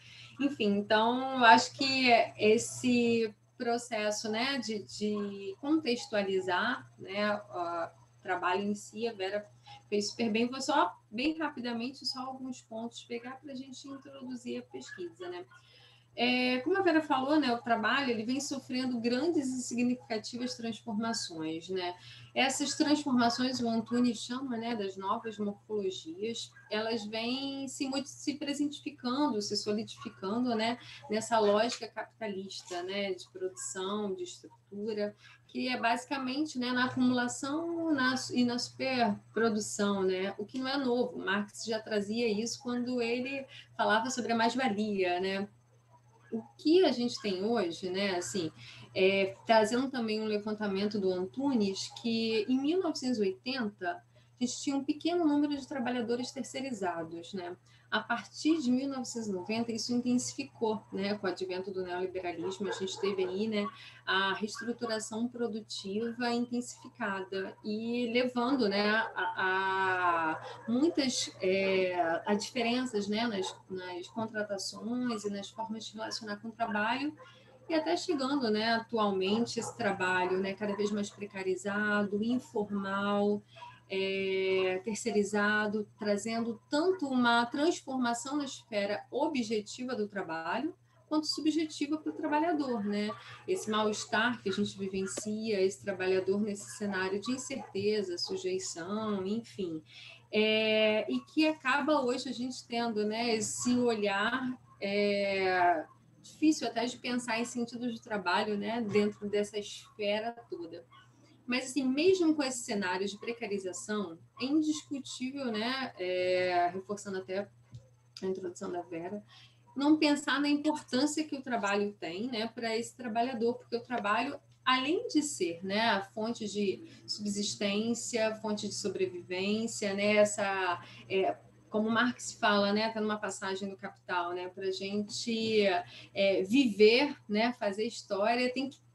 Enfim, então, eu acho que esse processo, né, de contextualizar, né, o trabalho em si, a Vera fez super bem. Vou só, bem rapidamente, só alguns pontos pegar para a gente introduzir a pesquisa, né? Como a Vera falou, né, o trabalho ele vem sofrendo grandes e significativas transformações, né? Essas transformações, o Antunes chama, né, das novas morfologias, elas vêm se presentificando, se solidificando, né, nessa lógica capitalista, né, de produção, de estrutura, que é basicamente, né, na acumulação e na superprodução, né? O que não é novo. Marx já trazia isso quando ele falava sobre a mais-valia, né? O que a gente tem hoje, né, assim, trazendo também um levantamento do Antunes, que em 1980 a gente tinha um pequeno número de trabalhadores terceirizados, né? A partir de 1990 isso intensificou, né? Com o advento do neoliberalismo, a gente teve aí, né, a reestruturação produtiva intensificada e levando, né, a muitas a diferenças, né, nas contratações e nas formas de relacionar com o trabalho, e até chegando, né, atualmente esse trabalho, né, cada vez mais precarizado, informal, terceirizado, trazendo tanto uma transformação na esfera objetiva do trabalho quanto subjetiva para o trabalhador, né? Esse mal-estar que a gente vivencia, esse trabalhador nesse cenário de incerteza, sujeição, enfim, e que acaba hoje a gente tendo, né, esse olhar difícil até de pensar em sentido de trabalho, né, dentro dessa esfera toda. Mas, assim, mesmo com esse cenário de precarização, é indiscutível, né, reforçando até a introdução da Vera, não pensar na importância que o trabalho tem, né, para esse trabalhador, porque o trabalho, além de ser, né, a fonte de subsistência, fonte de sobrevivência, né, como Marx fala, né, está numa passagem do Capital, né, para a gente viver, né, fazer história, tem que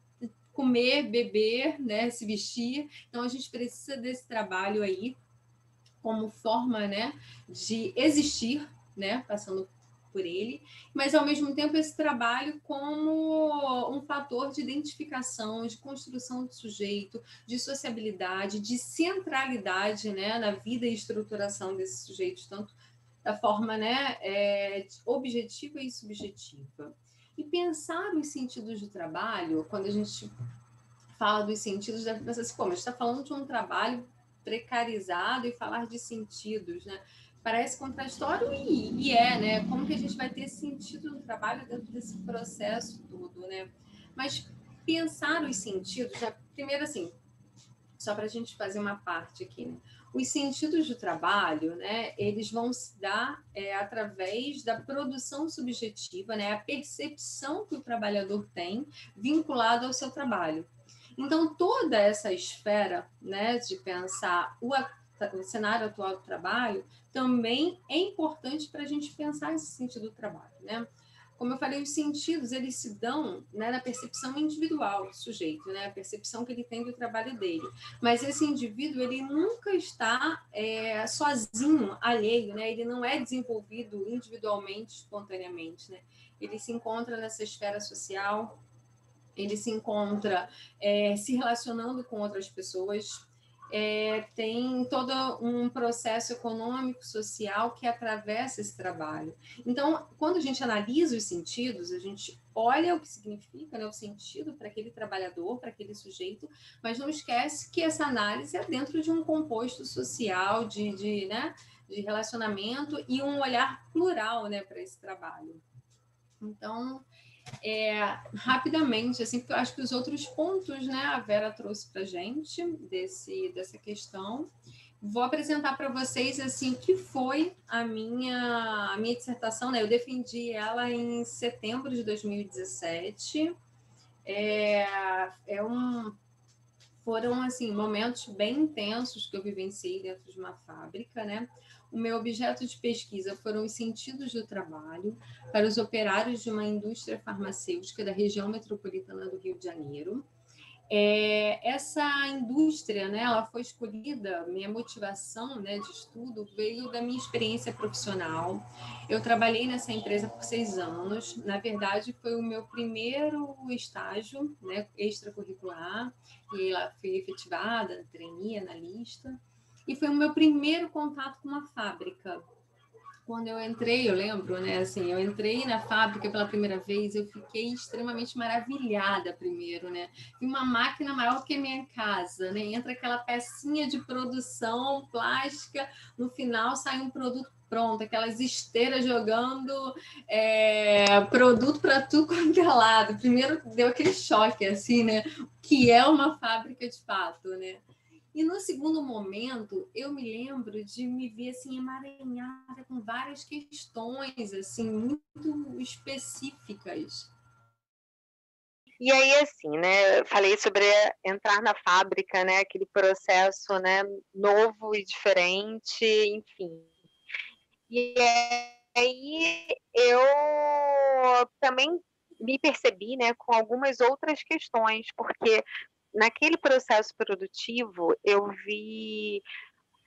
comer, beber, né, se vestir. Então a gente precisa desse trabalho aí como forma, né, de existir, né, passando por ele, mas ao mesmo tempo esse trabalho como um fator de identificação, de construção do sujeito, de sociabilidade, de centralidade, né, na vida e estruturação desses sujeitos, tanto da forma, né, objetiva e subjetiva. E pensar os sentidos do trabalho, quando a gente fala dos sentidos, deve pensar assim, pô, mas está falando de um trabalho precarizado e falar de sentidos, né? Parece contraditório e né? Como que a gente vai ter sentido no trabalho dentro desse processo todo, né? Mas pensar os sentidos, já, primeiro assim, só para a gente fazer uma parte aqui, né? Os sentidos do trabalho, né, eles vão se dar através da produção subjetiva, né, a percepção que o trabalhador tem vinculado ao seu trabalho. Então, toda essa esfera, né, de pensar o cenário atual do trabalho também é importante para a gente pensar esse sentido do trabalho, né? Como eu falei, os sentidos, eles se dão, né, na percepção individual do sujeito, né, a percepção que ele tem do trabalho dele. Mas esse indivíduo, ele nunca está sozinho, alheio, né, ele não é desenvolvido individualmente, espontaneamente, né? Ele se encontra nessa esfera social, ele se encontra se relacionando com outras pessoas, tem todo um processo econômico, social que atravessa esse trabalho. Então, quando a gente analisa os sentidos, a gente olha o que significa, né, o sentido para aquele trabalhador, para aquele sujeito, mas não esquece que essa análise é dentro de um composto social, né, de relacionamento e um olhar plural, né, para esse trabalho. Então, rapidamente, assim, porque eu acho que os outros pontos, né, a Vera trouxe para a gente dessa questão. Vou apresentar para vocês assim o que foi a minha dissertação, né? Eu defendi ela em setembro de 2017. Foram, assim, momentos bem intensos que eu vivenciei dentro de uma fábrica, né? O meu objeto de pesquisa foram os sentidos do trabalho para os operários de uma indústria farmacêutica da região metropolitana do Rio de Janeiro. Essa indústria, né, ela foi escolhida, minha motivação, né, de estudo veio da minha experiência profissional. Eu trabalhei nessa empresa por 6 anos, na verdade foi o meu primeiro estágio, né, extracurricular, e lá fui efetivada, trainee, analista, e foi o meu primeiro contato com uma fábrica. Quando eu entrei, eu lembro, né? Assim, eu entrei na fábrica pela primeira vez, eu fiquei extremamente maravilhada primeiro, né? E uma máquina maior que a minha casa, né? Entra aquela pecinha de produção plástica, no final sai um produto pronto, aquelas esteiras jogando produto para tudo quanto é lado. Primeiro deu aquele choque, assim, né? O que é uma fábrica de fato, né? E no segundo momento, eu me lembro de me ver assim emaranhada com várias questões assim muito específicas. E aí, assim, né, eu falei sobre entrar na fábrica, né, aquele processo, né, novo e diferente, enfim. E aí eu também me percebi, né, com algumas outras questões, porque naquele processo produtivo eu vi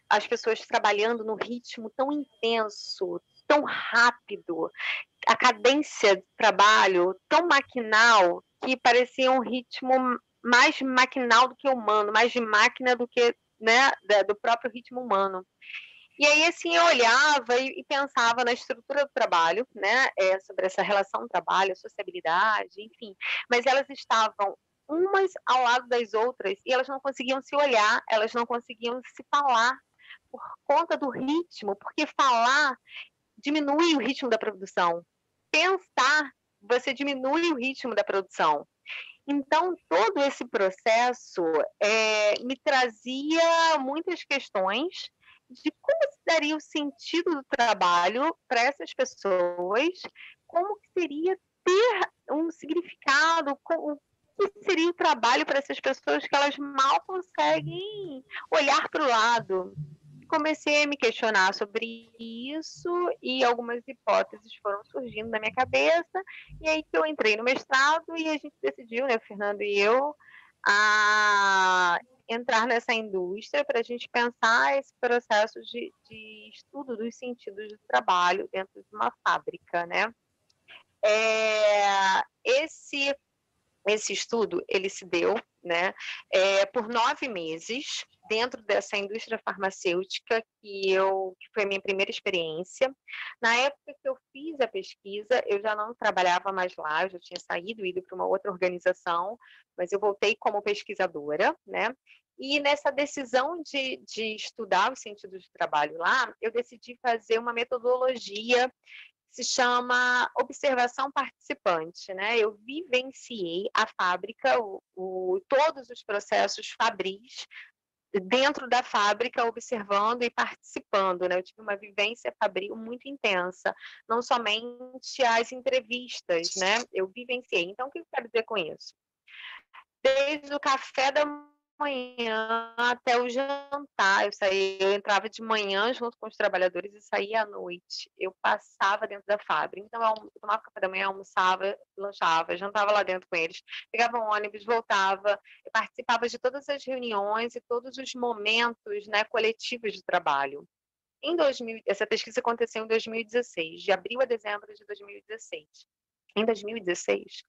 as pessoas trabalhando num ritmo tão intenso, tão rápido, a cadência de trabalho tão maquinal, que parecia um ritmo mais maquinal do que humano, mais de máquina do que, né, do próprio ritmo humano. E aí, assim, eu olhava e pensava na estrutura do trabalho, né, sobre essa relação trabalho, sociabilidade, enfim, mas elas estavam umas ao lado das outras e elas não conseguiam se olhar, elas não conseguiam se falar por conta do ritmo, porque falar diminui o ritmo da produção. Pensar, você diminui o ritmo da produção. Então, todo esse processo me trazia muitas questões de como se daria o sentido do trabalho para essas pessoas, como que seria ter um significado, o que seria o trabalho para essas pessoas que elas mal conseguem olhar para o lado. Comecei a me questionar sobre isso e algumas hipóteses foram surgindo na minha cabeça, e aí que eu entrei no mestrado e a gente decidiu, né, o Fernando e eu, a entrar nessa indústria para a gente pensar esse processo de estudo dos sentidos do trabalho dentro de uma fábrica, né? Esse estudo, ele se deu, né, por 9 meses, dentro dessa indústria farmacêutica, que foi a minha primeira experiência. Na época que eu fiz a pesquisa, eu já não trabalhava mais lá, eu já tinha saído, ido para uma outra organização, mas eu voltei como pesquisadora, né? E nessa decisão de estudar os sentidos do trabalho lá, eu decidi fazer uma metodologia se chama observação participante, né? Eu vivenciei a fábrica, todos os processos fabris dentro da fábrica, observando e participando, né? Eu tive uma vivência fabril muito intensa, não somente as entrevistas, né? Eu vivenciei. Então, o que eu quero dizer com isso? Desde o café da manhã até o jantar, eu entrava de manhã junto com os trabalhadores e saía à noite. Eu passava dentro da fábrica. Então, eu tomava café da manhã, almoçava, lanchava, jantava lá dentro com eles, pegava um ônibus, voltava, eu participava de todas as reuniões e todos os momentos, né, coletivos de trabalho. Essa pesquisa aconteceu em 2016, de abril a dezembro de 2016. Em 2016,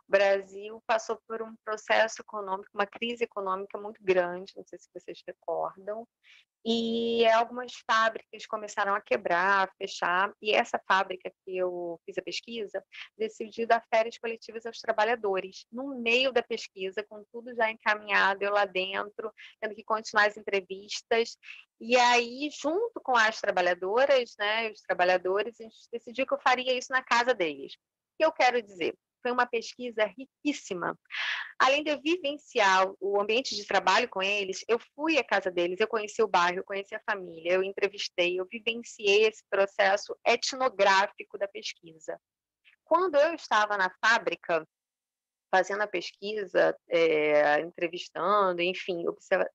o Brasil passou por um processo econômico, uma crise econômica muito grande, não sei se vocês recordam, e algumas fábricas começaram a quebrar, a fechar, e essa fábrica que eu fiz a pesquisa decidiu dar férias coletivas aos trabalhadores. No meio da pesquisa, com tudo já encaminhado, eu lá dentro, tendo que continuar as entrevistas, e aí, junto com as trabalhadoras, né, os trabalhadores, a gente decidiu que eu faria isso na casa deles. O que eu quero dizer? Foi uma pesquisa riquíssima. Além de eu vivenciar o ambiente de trabalho com eles, eu fui à casa deles, eu conheci o bairro, eu conheci a família, eu entrevistei, eu vivenciei esse processo etnográfico da pesquisa. Quando eu estava na fábrica, fazendo a pesquisa, entrevistando, enfim,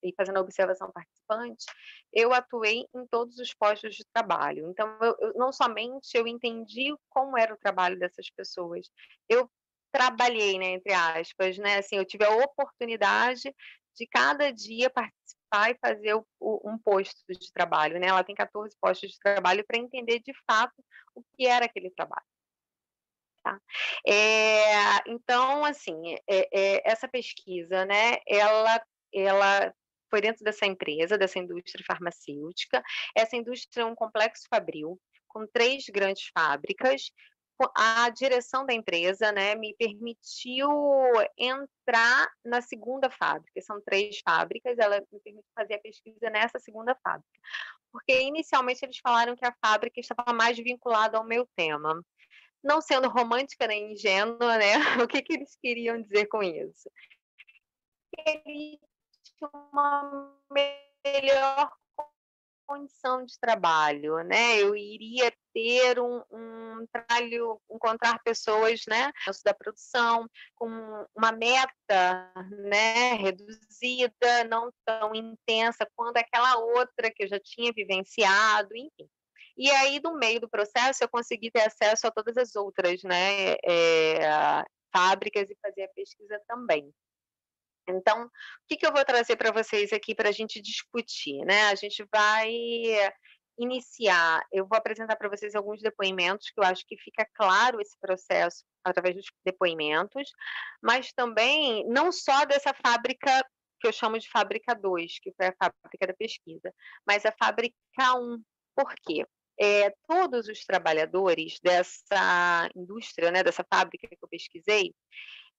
e fazendo a observação participante, eu atuei em todos os postos de trabalho. Então, não somente eu entendi como era o trabalho dessas pessoas, eu trabalhei, né, entre aspas, né, assim, eu tive a oportunidade de cada dia participar e fazer um posto de trabalho, né? Ela tem 14 postos de trabalho para entender de fato o que era aquele trabalho. Tá? Então, assim, essa pesquisa, né, ela foi dentro dessa empresa, dessa indústria farmacêutica. Essa indústria é um complexo fabril, com 3 grandes fábricas. A direção da empresa, né, me permitiu entrar na segunda fábrica. São 3 fábricas, ela me permitiu fazer a pesquisa nessa segunda fábrica. Porque, inicialmente, eles falaram que a fábrica estava mais vinculada ao meu tema. Não sendo romântica nem ingênua, né? O que eles queriam dizer com isso? Eles tinham uma melhor condição de trabalho, né? Eu iria ter um trabalho, encontrar pessoas, né, da produção, com uma meta, né, reduzida, não tão intensa quanto aquela outra que eu já tinha vivenciado, enfim. E aí, no meio do processo, eu consegui ter acesso a todas as outras, né, fábricas e fazer a pesquisa também. Então, o que eu vou trazer para vocês aqui para a gente discutir, né? A gente vai iniciar, eu vou apresentar para vocês alguns depoimentos, que eu acho que fica claro esse processo através dos depoimentos, mas também não só dessa fábrica que eu chamo de fábrica 2, que foi a fábrica da pesquisa, mas a fábrica 1. Por quê? Todos os trabalhadores dessa indústria, né, dessa fábrica que eu pesquisei,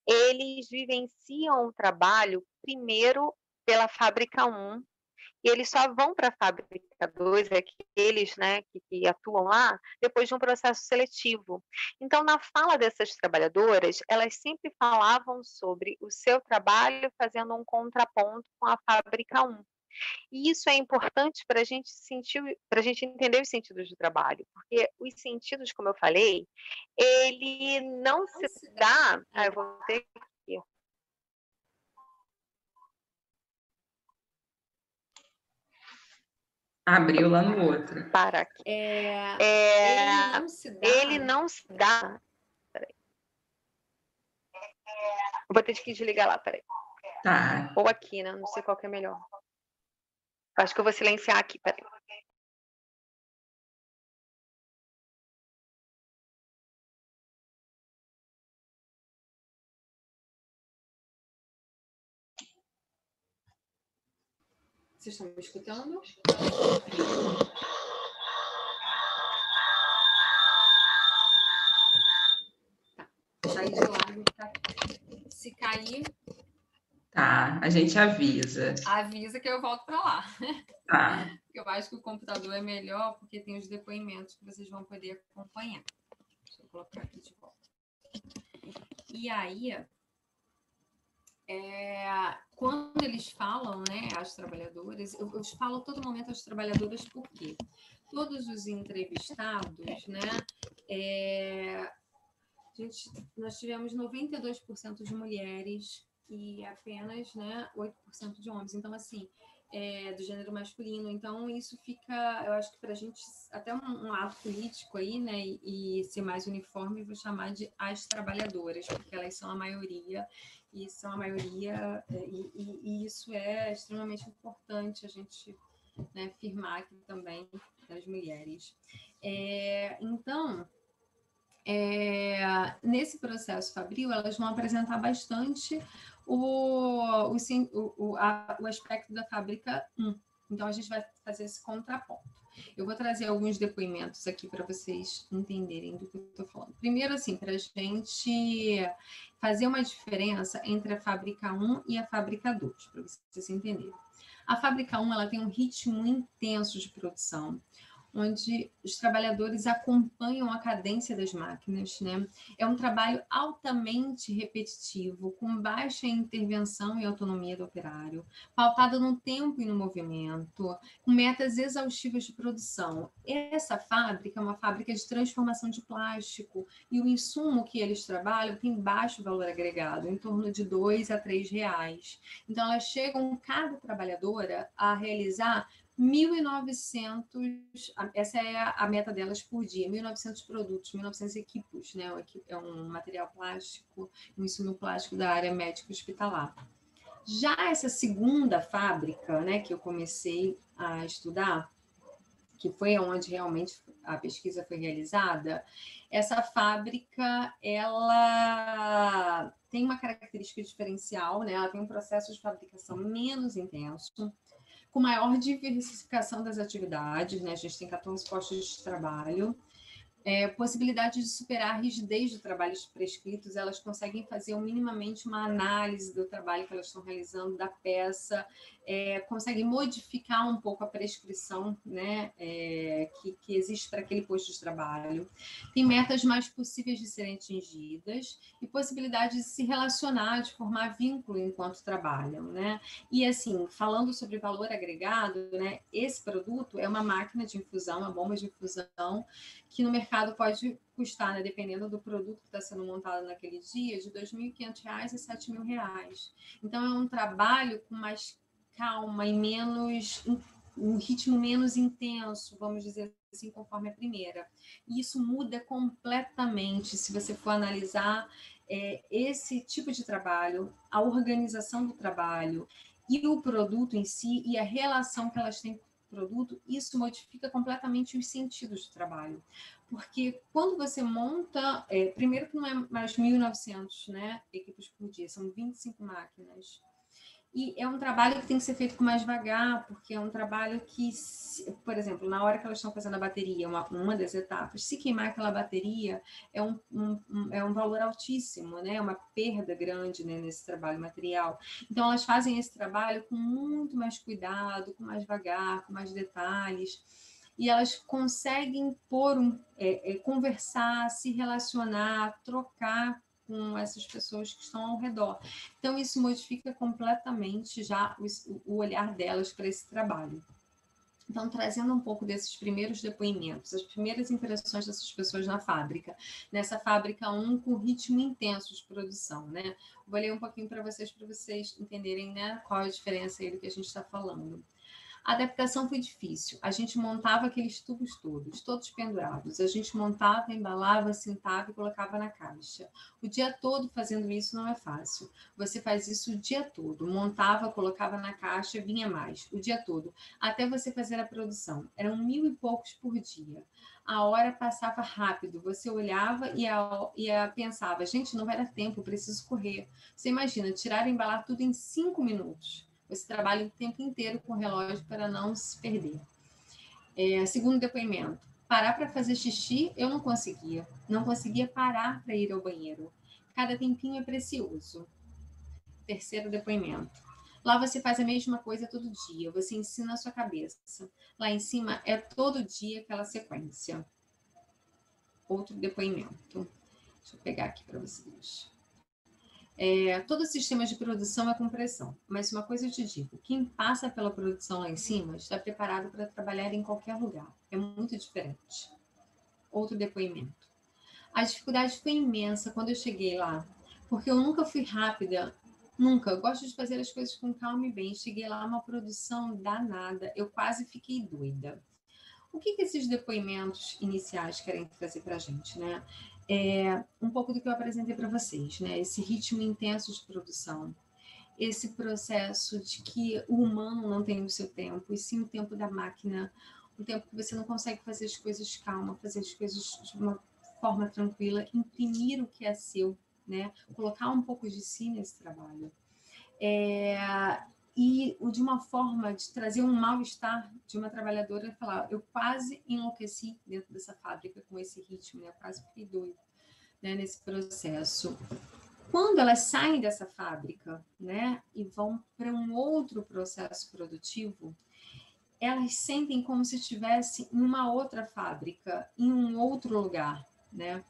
eles vivenciam o trabalho primeiro pela fábrica 1, e eles só vão para a fábrica 2, aqueles, né, que atuam lá, depois de um processo seletivo. Então, na fala dessas trabalhadoras, elas sempre falavam sobre o seu trabalho fazendo um contraponto com a fábrica 1. E isso é importante para a gente entender os sentidos do trabalho, porque os sentidos, como eu falei, ele não se dá. Eu vou ter aqui. Abriu lá no outro. Para aqui. Ele não se dá. Peraí. Eu vou ter que desligar lá, peraí. Tá. Ou aqui, né? Não sei qual que é melhor. Acho que eu vou silenciar aqui, peraí. Vocês estão me escutando? Tá. Saí de lá. Tá. Se cair... Tá, a gente avisa. Avisa que eu volto para lá. Tá. Eu acho que o computador é melhor porque tem os depoimentos que vocês vão poder acompanhar. Deixa eu colocar aqui de volta. E aí, quando eles falam, né, às trabalhadoras, eu falo a todo momento às trabalhadoras porque todos os entrevistados, né, nós tivemos 92% de mulheres e apenas, né, 8% de homens. Então, assim, do gênero masculino. Então, isso fica, eu acho que para a gente, até um ato político aí, né, e ser mais uniforme, eu vou chamar de as trabalhadoras, porque elas são a maioria, e isso é extremamente importante a gente, né, firmar aqui também das mulheres. Então, nesse processo fabril, elas vão apresentar bastante o aspecto da fábrica 1. Então, a gente vai fazer esse contraponto. Eu vou trazer alguns depoimentos aqui para vocês entenderem do que eu estou falando. Primeiro, assim, para a gente fazer uma diferença entre a fábrica 1 e a fábrica 2, para vocês entenderem. A fábrica 1 ela tem um ritmo intenso de produção, onde os trabalhadores acompanham a cadência das máquinas, né? É um trabalho altamente repetitivo, com baixa intervenção e autonomia do operário, pautado no tempo e no movimento, com metas exaustivas de produção. Essa fábrica é uma fábrica de transformação de plástico, e o insumo que eles trabalham tem baixo valor agregado, em torno de R$ 2 a R$ 3. Então, elas chegam, cada trabalhadora, a realizar 1.900, essa é a meta delas por dia, 1.900 produtos, 1.900 equipos, né? É um material plástico, um insumo plástico da área médica hospitalar. Já essa segunda fábrica, né, que eu comecei a estudar, que foi onde realmente a pesquisa foi realizada, essa fábrica, ela tem uma característica diferencial, né? Ela tem um processo de fabricação menos intenso, com maior diversificação das atividades, né? A gente tem 14 postos de trabalho, possibilidade de superar a rigidez de trabalhos prescritos, elas conseguem fazer minimamente uma análise do trabalho que elas estão realizando, da peça, conseguem modificar um pouco a prescrição, né, que existe para aquele posto de trabalho. Tem metas mais possíveis de serem atingidas e possibilidade de se relacionar, de formar vínculo enquanto trabalham, né? E assim, falando sobre valor agregado, né, esse produto é uma máquina de infusão, uma bomba de infusão, que no mercado pode custar, né, dependendo do produto que está sendo montado naquele dia, de R$ 2.500 a R$ 7.000. Então, é um trabalho com mais calma e menos, um ritmo menos intenso, vamos dizer assim, conforme a primeira. E isso muda completamente, se você for analisar esse tipo de trabalho, a organização do trabalho e o produto em si, e a relação que elas têm produto, isso modifica completamente os sentidos do trabalho. Porque quando você monta, primeiro que não é mais 1.900, né, equipes por dia, são 25 máquinas. E é um trabalho que tem que ser feito com mais devagar, porque é um trabalho que, por exemplo, na hora que elas estão fazendo a bateria, uma das etapas, se queimar aquela bateria, é um valor altíssimo, né? É uma perda grande, né, nesse trabalho material. Então, elas fazem esse trabalho com muito mais cuidado, com mais devagar, com mais detalhes, e elas conseguem conversar, se relacionar, trocar com essas pessoas que estão ao redor. Então, isso modifica completamente já o olhar delas para esse trabalho. Então, trazendo um pouco desses primeiros depoimentos, as primeiras impressões dessas pessoas na fábrica, nessa fábrica 1 com ritmo intenso de produção, né? Vou ler um pouquinho para vocês entenderem, né, qual é a diferença aí do que a gente está falando. A adaptação foi difícil. A gente montava aqueles tubos todos pendurados. A gente montava, embalava, cintava e colocava na caixa. O dia todo fazendo isso não é fácil. Você faz isso o dia todo. Montava, colocava na caixa, vinha mais. O dia todo. Até você fazer a produção. Eram 1.000 e poucos por dia. A hora passava rápido. Você olhava e pensava, gente, não vai dar tempo, preciso correr. Você imagina, tirar e embalar tudo em 5 minutos. Você trabalha o tempo inteiro com o relógio para não se perder. Segundo depoimento, parar para fazer xixi eu não conseguia. Não conseguia parar para ir ao banheiro. Cada tempinho é precioso. Terceiro depoimento. Lá você faz a mesma coisa todo dia. Você ensina a sua cabeça. Lá em cima é todo dia aquela sequência. Outro depoimento. Deixa eu pegar aqui para vocês. Todo sistema de produção é com pressão, mas uma coisa eu te digo, quem passa pela produção lá em cima está preparado para trabalhar em qualquer lugar, é muito diferente. Outro depoimento. A dificuldade foi imensa quando eu cheguei lá, porque eu nunca fui rápida, nunca, eu gosto de fazer as coisas com calma e bem, cheguei lá uma produção danada, eu quase fiquei doida. O que esses depoimentos iniciais querem trazer para a gente, né? Um pouco do que eu apresentei para vocês, né? Esse ritmo intenso de produção, esse processo de que o humano não tem o seu tempo, e sim o tempo da máquina, um tempo que você não consegue fazer as coisas calma, fazer as coisas de uma forma tranquila, imprimir o que é seu, né? Colocar um pouco de si nesse trabalho. E de uma forma de trazer um mal-estar de uma trabalhadora, falar, eu quase enlouqueci dentro dessa fábrica com esse ritmo, né? Eu quase fiquei doida, né, nesse processo. Quando elas saem dessa fábrica, né, e vão para um outro processo produtivo, elas sentem como se estivesse em uma outra fábrica, em um outro lugar, né?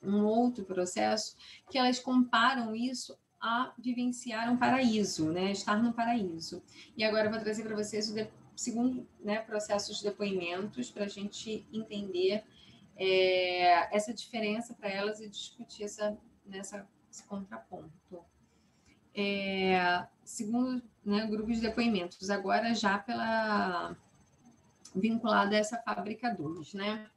Um outro processo, que elas comparam isso a vivenciar um paraíso, né? Estar no paraíso. E agora eu vou trazer para vocês o segundo, né, processo de depoimentos, para a gente entender essa diferença para elas e discutir esse contraponto. Segundo, né, grupo de depoimentos, agora já vinculado a essa fábrica 2, né?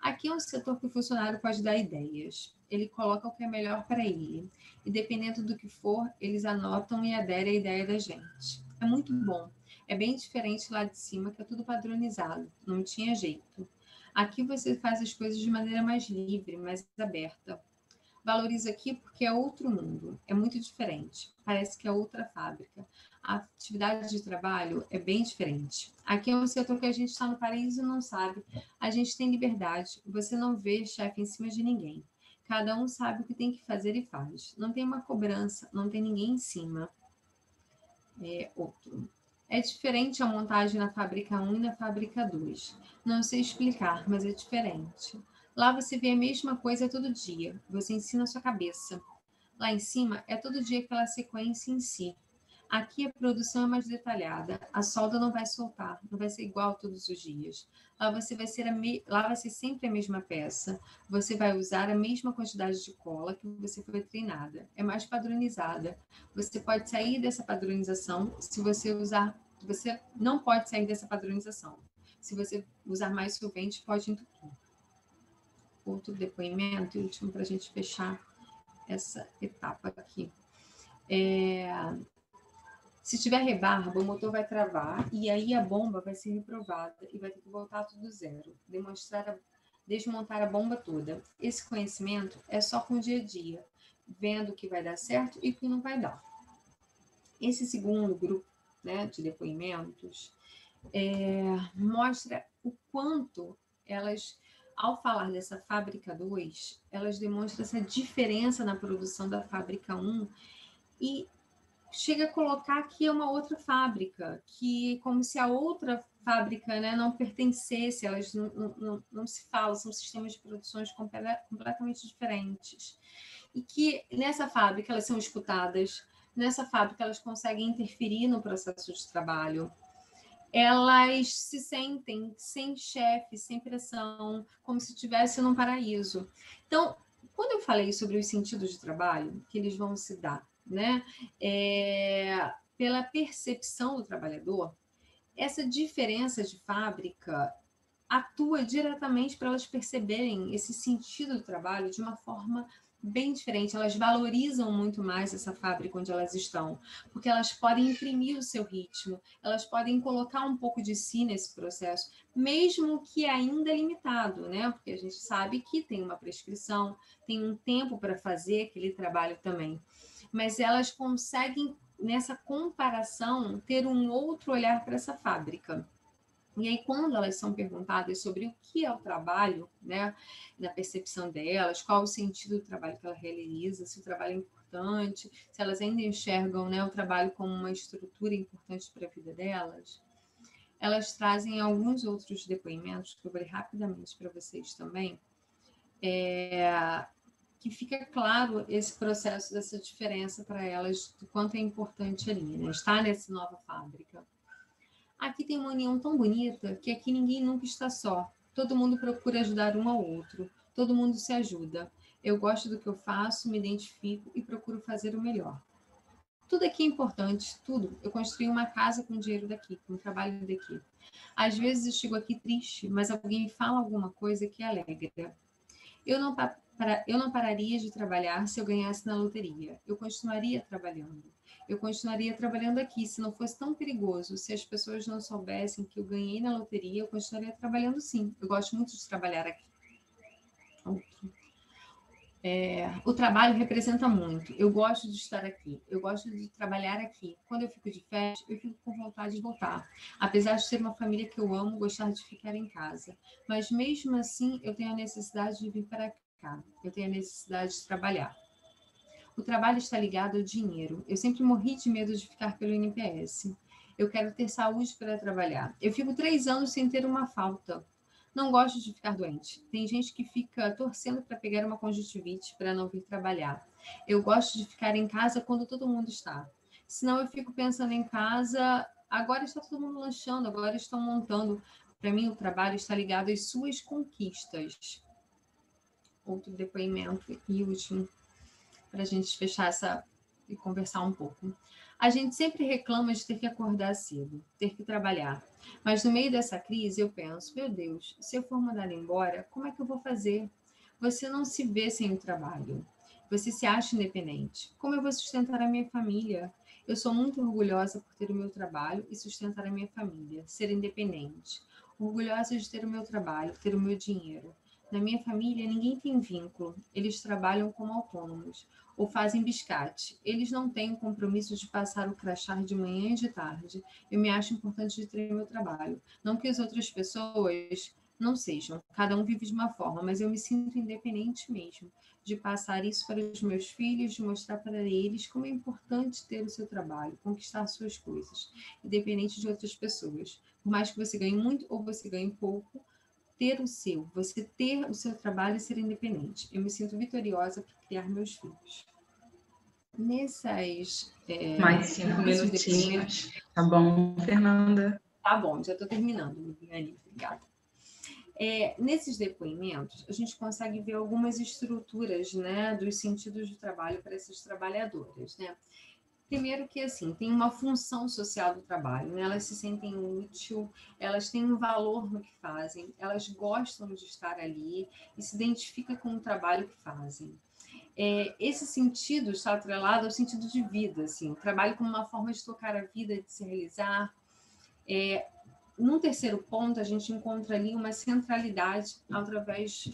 Aqui é um setor que o funcionário pode dar ideias. Ele coloca o que é melhor para ele. E dependendo do que for, eles anotam e aderem à ideia da gente. É muito bom. É bem diferente lá de cima, que é tudo padronizado. Não tinha jeito. Aqui você faz as coisas de maneira mais livre, mais aberta. Valoriza aqui porque é outro mundo. É muito diferente. Parece que é outra fábrica. A atividade de trabalho é bem diferente. Aqui é um setor que a gente está no paraíso e não sabe. A gente tem liberdade. Você não vê chefe em cima de ninguém. Cada um sabe o que tem que fazer e faz. Não tem uma cobrança, não tem ninguém em cima. Outro. É diferente a montagem na fábrica 1 e na fábrica 2. Não sei explicar, mas é diferente. Lá você vê a mesma coisa todo dia. Você ensina a sua cabeça. Lá em cima é todo dia aquela sequência em si. Aqui a produção é mais detalhada. A solda não vai soltar, não vai ser igual todos os dias. Lá lá vai ser sempre a mesma peça. Você vai usar a mesma quantidade de cola que você foi treinada. É mais padronizada. Você pode sair dessa padronização se você usar. Você não pode sair dessa padronização. Se você usar mais solvente, pode entupir. Outro depoimento, último, para a gente fechar essa etapa aqui. Se tiver rebarba, o motor vai travar e aí a bomba vai ser reprovada e vai ter que voltar tudo do zero. Desmontar a bomba toda. Esse conhecimento é só com o dia a dia, vendo o que vai dar certo e o que não vai dar. Esse segundo grupo, né, de depoimentos mostra o quanto elas, ao falar dessa fábrica 2, elas demonstram essa diferença na produção da fábrica 1 e chega a colocar que é uma outra fábrica, que como se a outra fábrica, né, não pertencesse, elas não se falam, são sistemas de produções completamente diferentes. E que nessa fábrica elas são escutadas, nessa fábrica elas conseguem interferir no processo de trabalho, elas se sentem sem chefe, sem pressão, como se estivesse num paraíso. Então, quando eu falei sobre os sentidos de trabalho, que eles vão se dar, né, pela percepção do trabalhador, essa diferença de fábrica atua diretamente para elas perceberem esse sentido do trabalho de uma forma bem diferente. Elas valorizam muito mais essa fábrica onde elas estão, porque elas podem imprimir o seu ritmo, elas podem colocar um pouco de si nesse processo, mesmo que ainda limitado, né? Porque a gente sabe que tem uma prescrição, tem um tempo para fazer aquele trabalho também. Mas elas conseguem, nessa comparação, ter um outro olhar para essa fábrica. E aí, quando elas são perguntadas sobre o que é o trabalho, né, na percepção delas, qual o sentido do trabalho que ela realiza, se o trabalho é importante, se elas ainda enxergam, né, o trabalho como uma estrutura importante para a vida delas, elas trazem alguns outros depoimentos, que eu vou ler rapidamente para vocês também, que fica claro esse processo dessa diferença para elas, do quanto é importante ali, né, estar nessa nova fábrica. Aqui tem uma união tão bonita que aqui ninguém nunca está só. Todo mundo procura ajudar um ao outro. Todo mundo se ajuda. Eu gosto do que eu faço, me identifico e procuro fazer o melhor. Tudo aqui é importante, tudo. Eu construí uma casa com dinheiro daqui, com o trabalho daqui. Às vezes eu chego aqui triste, mas alguém fala alguma coisa que alegra. Eu não pararia de trabalhar se eu ganhasse na loteria. Eu continuaria trabalhando. Eu continuaria trabalhando aqui se não fosse tão perigoso. Se as pessoas não soubessem que eu ganhei na loteria, eu continuaria trabalhando sim. Eu gosto muito de trabalhar aqui. O trabalho representa muito. Eu gosto de estar aqui. Eu gosto de trabalhar aqui. Quando eu fico de férias, eu fico com vontade de voltar. Apesar de ter uma família que eu amo, gostar de ficar em casa. Mas mesmo assim, eu tenho a necessidade de vir para cá. Eu tenho a necessidade de trabalhar. O trabalho está ligado ao dinheiro. Eu sempre morri de medo de ficar pelo INPS. Eu quero ter saúde para trabalhar. Eu fico 3 anos sem ter uma falta. Não gosto de ficar doente. Tem gente que fica torcendo para pegar uma conjuntivite para não vir trabalhar. Eu gosto de ficar em casa quando todo mundo está. Senão eu fico pensando em casa, agora está todo mundo lanchando, agora estão montando. Para mim, o trabalho está ligado às suas conquistas. Outro depoimento e último, para a gente fechar essa e conversar um pouco. A gente sempre reclama de ter que acordar cedo, ter que trabalhar. Mas no meio dessa crise eu penso, meu Deus, se eu for mandada embora, como é que eu vou fazer? Você não se vê sem o trabalho. Você se acha independente. Como eu vou sustentar a minha família? Eu sou muito orgulhosa por ter o meu trabalho e sustentar a minha família, ser independente. Orgulhosa de ter o meu trabalho, ter o meu dinheiro. Na minha família, ninguém tem vínculo. Eles trabalham como autônomos ou fazem biscate. Eles não têm o compromisso de passar o crachá de manhã e de tarde. Eu me acho importante de ter meu trabalho. Não que as outras pessoas não sejam. Cada um vive de uma forma, mas eu me sinto independente mesmo de passar isso para os meus filhos, de mostrar para eles como é importante ter o seu trabalho, conquistar suas coisas, independente de outras pessoas. Por mais que você ganhe muito ou você ganhe pouco, ter o seu, você ter o seu trabalho e ser independente. Eu me sinto vitoriosa por criar meus filhos. Nessas... Mais 5 minutinhos. Tá bom, Fernanda? Tá bom, já estou terminando, Viviane. Obrigada. Nesses depoimentos, a gente consegue ver algumas estruturas, né, dos sentidos do trabalho para essas trabalhadoras, né? Primeiro que, assim, tem uma função social do trabalho, né? Elas se sentem úteis, elas têm um valor no que fazem, elas gostam de estar ali e se identificam com o trabalho que fazem. Esse sentido está atrelado ao sentido de vida, assim, o trabalho como uma forma de tocar a vida, de se realizar. Num terceiro ponto, a gente encontra ali uma centralidade através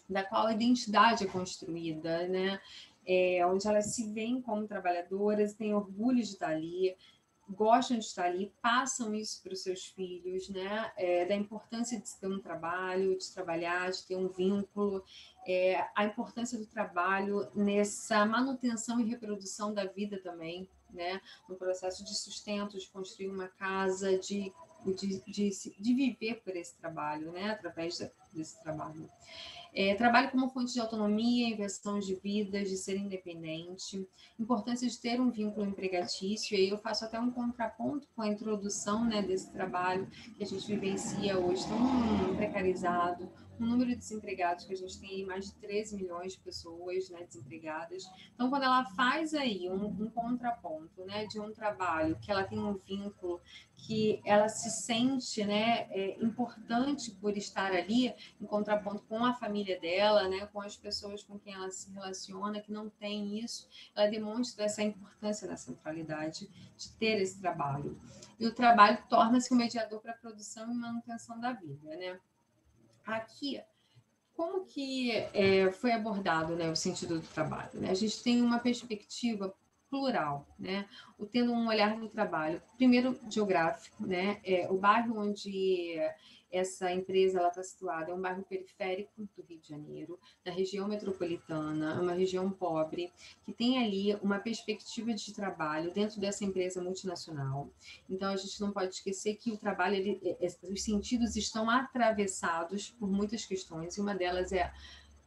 da qual a identidade é construída, né? Onde elas se veem como trabalhadoras, têm orgulho de estar ali, gostam de estar ali, passam isso para os seus filhos, né? Da importância de ter um trabalho, de trabalhar, de ter um vínculo, a importância do trabalho nessa manutenção e reprodução da vida também, né? No processo de sustento, de construir uma casa, de viver por esse trabalho, né? Através desse trabalho. Trabalho como fonte de autonomia, inversão de vidas, de ser independente, importância de ter um vínculo empregatício, e aí eu faço até um contraponto com a introdução, né, desse trabalho que a gente vivencia hoje, tão precarizado, um número de desempregados que a gente tem aí, mais de 13 milhões de pessoas, né, desempregadas. Então, quando ela faz aí um contraponto, né, de um trabalho que ela tem um vínculo, que ela se sente, né, importante por estar ali, em contraponto com a família dela, né, com as pessoas com quem ela se relaciona, que não tem isso, ela demonstra essa importância da centralidade de ter esse trabalho. E o trabalho torna-se um mediador para a produção e manutenção da vida, né? Aqui, como que foi abordado, né, o sentido do trabalho? Né? A gente tem uma perspectiva plural, né? Tendo um olhar no trabalho, primeiro geográfico, né? O bairro onde essa empresa está situada é um bairro periférico do Rio de Janeiro, da região metropolitana, uma região pobre, que tem ali uma perspectiva de trabalho dentro dessa empresa multinacional. Então, a gente não pode esquecer que o trabalho, os sentidos estão atravessados por muitas questões, e uma delas é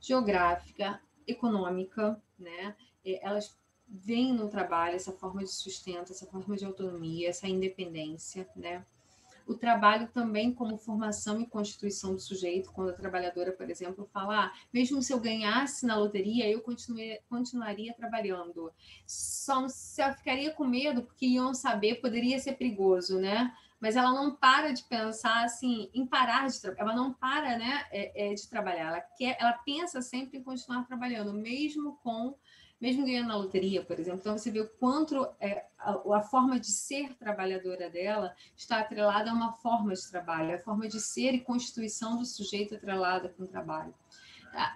geográfica, econômica, né? Elas veem no trabalho essa forma de sustento, essa forma de autonomia, essa independência, né? O trabalho também como formação e constituição do sujeito, quando a trabalhadora, por exemplo, fala, mesmo se eu ganhasse na loteria, eu continuaria trabalhando. Só ela ficaria com medo, porque iam saber, poderia ser perigoso, né? Mas ela não para de pensar assim, em parar de trabalhar, ela não para, né, de trabalhar, ela pensa sempre em continuar trabalhando, mesmo ganhando na loteria, por exemplo. Então, você vê o quanto a forma de ser trabalhadora dela está atrelada a uma forma de trabalho, a forma de ser e constituição do sujeito atrelada com o trabalho.